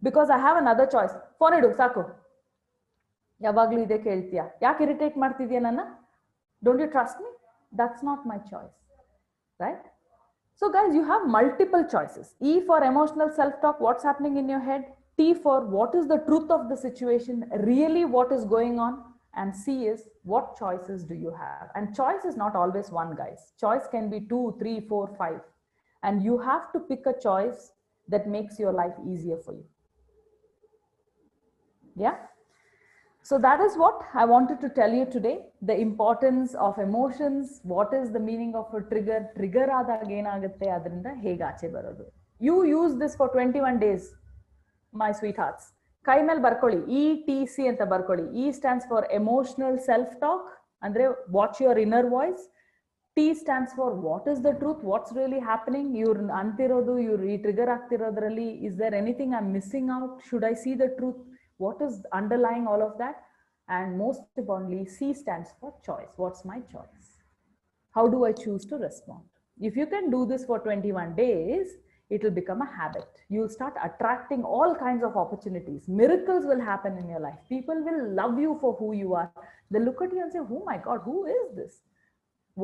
Because I have another choice. Phone ಇಡು ಸಾಕು. ಯಾವಾಗ್ಲೂ ಇದೇ ಕೇಳ್ತೀಯಾ? ಯಾಕೆ ಇರಿಟೇಟ್ ಮಾಡ್ತಿದ್ಯಾ ನನ್ನ? Don't you trust me? That's not my choice. Right? So guys, you have multiple choices. E for emotional self-talk, what's happening in your head. T for what is the truth of the situation, really what is going on. And C is what choices do you have. And choice is not always one, guys. Choice can be 2, 3, 4, 5. And you have to pick a choice that makes your life easier for you. Yeah? So that is what I wanted to tell you today. The importance of emotions. What is the meaning of a trigger? Trigger ಆದಾಗ ಏನಾಗುತ್ತೆ, ಅದರಿಂದ ಹೇಗೆ ಆಚೆ ಬರೋದು. You use this for 21 days, my sweethearts. ಕೈ ಮೇಲೆ ಬರ್ಕೊಳ್ಳಿ, ETC ಅಂತ ಬರ್ಕೊಳ್ಳಿ. E stands for emotional self-talk, ಅಂದ್ರೆ watch your inner voice. T stands for what is the truth, what's really happening. ಇವ್ರು ಅಂತಿರೋದು, ಇವ್ರು ಈ trigger ಆಗ್ತಿರೋದ್ರಲ್ಲಿ, is there anything I'm missing out? Should I see the truth? What is underlying all of that? And most importantly, C stands for choice. What's my choice? How do I choose to respond? If you can do this for 21 days, it will become a habit. You'll start attracting all kinds of opportunities. Miracles will happen in your life. People will love you for who you are. They'll look at you and say, oh my God, who is this?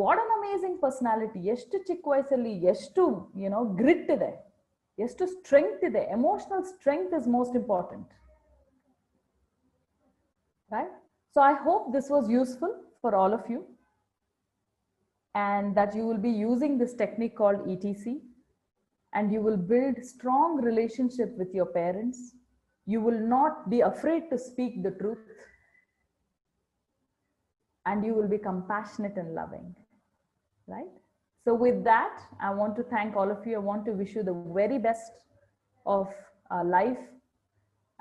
What an amazing personality. ಎಷ್ಟು ಚಿಕ್ಕ ವಯಸ್ಸಲ್ಲಿ ಎಷ್ಟು, grit ಇದೆ, ಎಷ್ಟು strength ಇದೆ. Emotional strength is most important. Right? So I hope this was useful for all of you, and that you will be using this technique called ETC, and you will build strong relationship with your parents. You will not be afraid to speak the truth, and you will be compassionate and loving. Right? So with that, I want to thank all of you. I want to wish you the very best of life.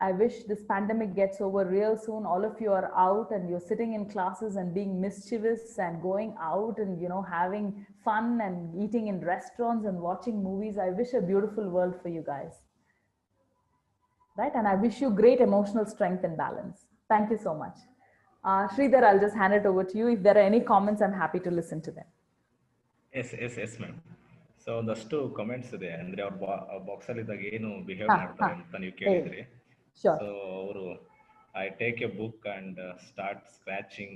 I wish this pandemic gets over real soon. All of you are out and you're sitting in classes and being mischievous and going out and, having fun and eating in restaurants and watching movies. I wish a beautiful world for you guys. Right? And I wish you great emotional strength and balance. Thank you so much. Sridhar, I'll just hand it over to you. If there are any comments, I'm happy to listen to them. Yes, ma'am. So ಒಂದಷ್ಟು comments ಇದೆ, ಅಂದ್ರೆ ಅವ್ರ box ಅಲ್ಲಿ ಇದ್ದಾಗ ಏನು behave ಮಾಡ್ತಾರೆ ಅಂತ ನೀವು ಕೇಳಿದ್ರಿ. Sure. So ಅವರು I take a book and start scratching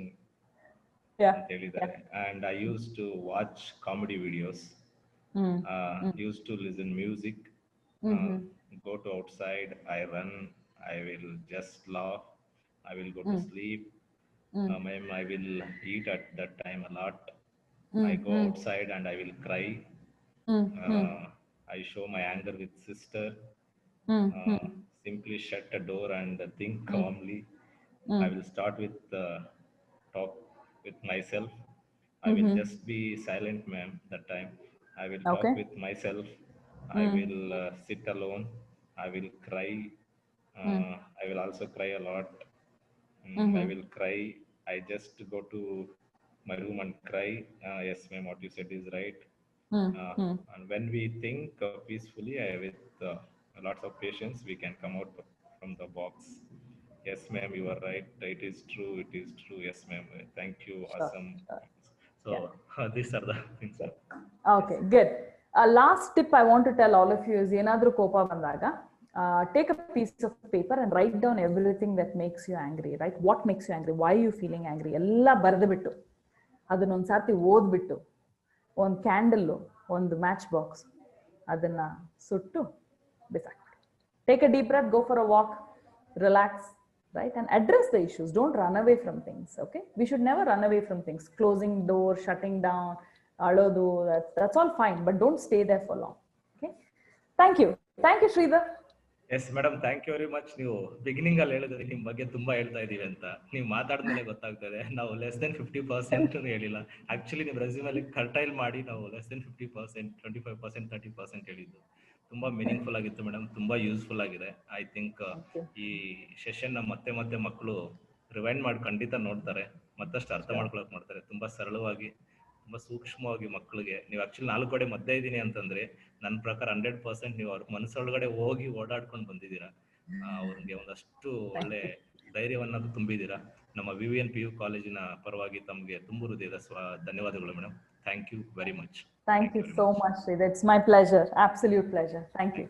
ಅಂತ ಹೇಳಿದ್ದಾರೆ. And I used to watch comedy videos. Used to listen music. Go to outside, I run, I will just laugh, I will go to sleep. I will eat at that time a lot. I go outside and I will cry. I show my anger with sister. Simply shut a door and think calmly. I will start with talk with myself. I will just be silent, ma'am, that time. I will talk with myself. I will sit alone. I will cry. I will also cry a lot. I will cry. I just go to my room and cry. Yes, ma'am, what you said is right. And when we think peacefully, with lots of patience, we can come out from the box. Yes, ma'am, you are right. It is true. Yes, ma'am. Thank you. Sure, Awesome. So these are the things. Okay, good. Last tip I want to tell all of you is ಏನಾದ್ರೂ ಕೋಪ ಬಂದಾಗ take a piece of paper and write down everything that makes you angry. Right? What makes you angry? Why are you feeling angry? ಎಲ್ಲ ಬರೆದು ಬಿಟ್ಟು ಅದನ್ನೊಂದು ಸರ್ತಿ ಓದ್ಬಿಟ್ಟು ಒಂದು candle, ಒಂದು ಮ್ಯಾಚ್ ಬಾಕ್ಸ್, ಅದನ್ನ ಸುಟ್ಟು ಬಿಸಾಕ್ಬಿಟ್ಟು. Take a deep breath, go for a walk, relax, right? And address the issues. Don't run away from things, okay? We should never run away from things. Closing door, shutting down, alodu, that's all fine, but don't stay there for long, okay? Thank you, Sridhar. Yes madam, thank you very much. ನೀವು beginning ಅಲ್ಲಿ ಹೇಳಿದ್ರಿ ನಿಮ್ಮ ಬಗ್ಗೆ ತುಂಬಾ ಹೇಳ್ತಾ ಇದೀವಿ ಅಂತ. ನೀವು ಮಾತಾಡಿದ್ಮೇಲೆ ಗೊತ್ತಾಗ್ತದೆ ನಾವು ಲೆಸ್ ದೆನ್ 50% ಹೇಳಿಲ್ಲ. ಆಕ್ಚುಲಿ ನಿಮ್ಮ ರೆಸ್ಯೂಮ್ ಅಲ್ಲಿ ಕರ್ಟೈಲ್ ಮಾಡಿ ನಾವು ಲೆಸ್ ದೆನ್ 50%, 25%, 30% ಹೇಳಿದ್ದು. ತುಂಬಾ ಮೀನಿಂಗ್ಫುಲ್ ಆಗಿತ್ತು ಮೇಡಮ್, ತುಂಬಾ ಯೂಸ್ಫುಲ್ ಆಗಿದೆ. I think Okay. ಈ ಸೆಷನ್ ಮತ್ತೆ ಮತ್ತೆ ಮಕ್ಕಳು ರಿವೈಂಡ್ ಮಾಡಿ ಖಂಡಿತ ನೋಡ್ತಾರೆ, ಮತ್ತಷ್ಟು ಅರ್ಥ ಮಾಡ್ಕೊಳಕ್ ಮಾಡ್ತಾರೆ. ತುಂಬಾ ಸರಳವಾಗಿ, ತುಂಬಾ ಸೂಕ್ಷ್ಮವಾಗಿ ಮಕ್ಕಳಿಗೆ ನೀವು ಆಕ್ಚುಲಿ 4 ಕಡೆ ಮಧ್ಯೆ ಇದ್ದೀನಿ ಅಂತಂದ್ರೆ ನನ್ನ ಪ್ರಕಾರ 100% ನೀವು ಅವ್ರ ಮನಸ್ಸೊಳಗಡೆ ಹೋಗಿ ಓಡಾಡ್ಕೊಂಡು ಬಂದಿದ್ದೀರಾ. ಅವ್ರಿಗೆ ಒಂದಷ್ಟು ಒಳ್ಳೆ ಧೈರ್ಯವನ್ನ ತುಂಬಿದ್ದೀರಾ. ನಮ್ಮ VVN PU ಕಾಲೇಜಿನ ಪರವಾಗಿ ತಮಗೆ ತುಂಬು ಹೃದಯದ ಧನ್ಯವಾದಗಳು madam. Thank you very much. Thank you so much, Sridhar. It's my pleasure. Absolute pleasure. Thank you.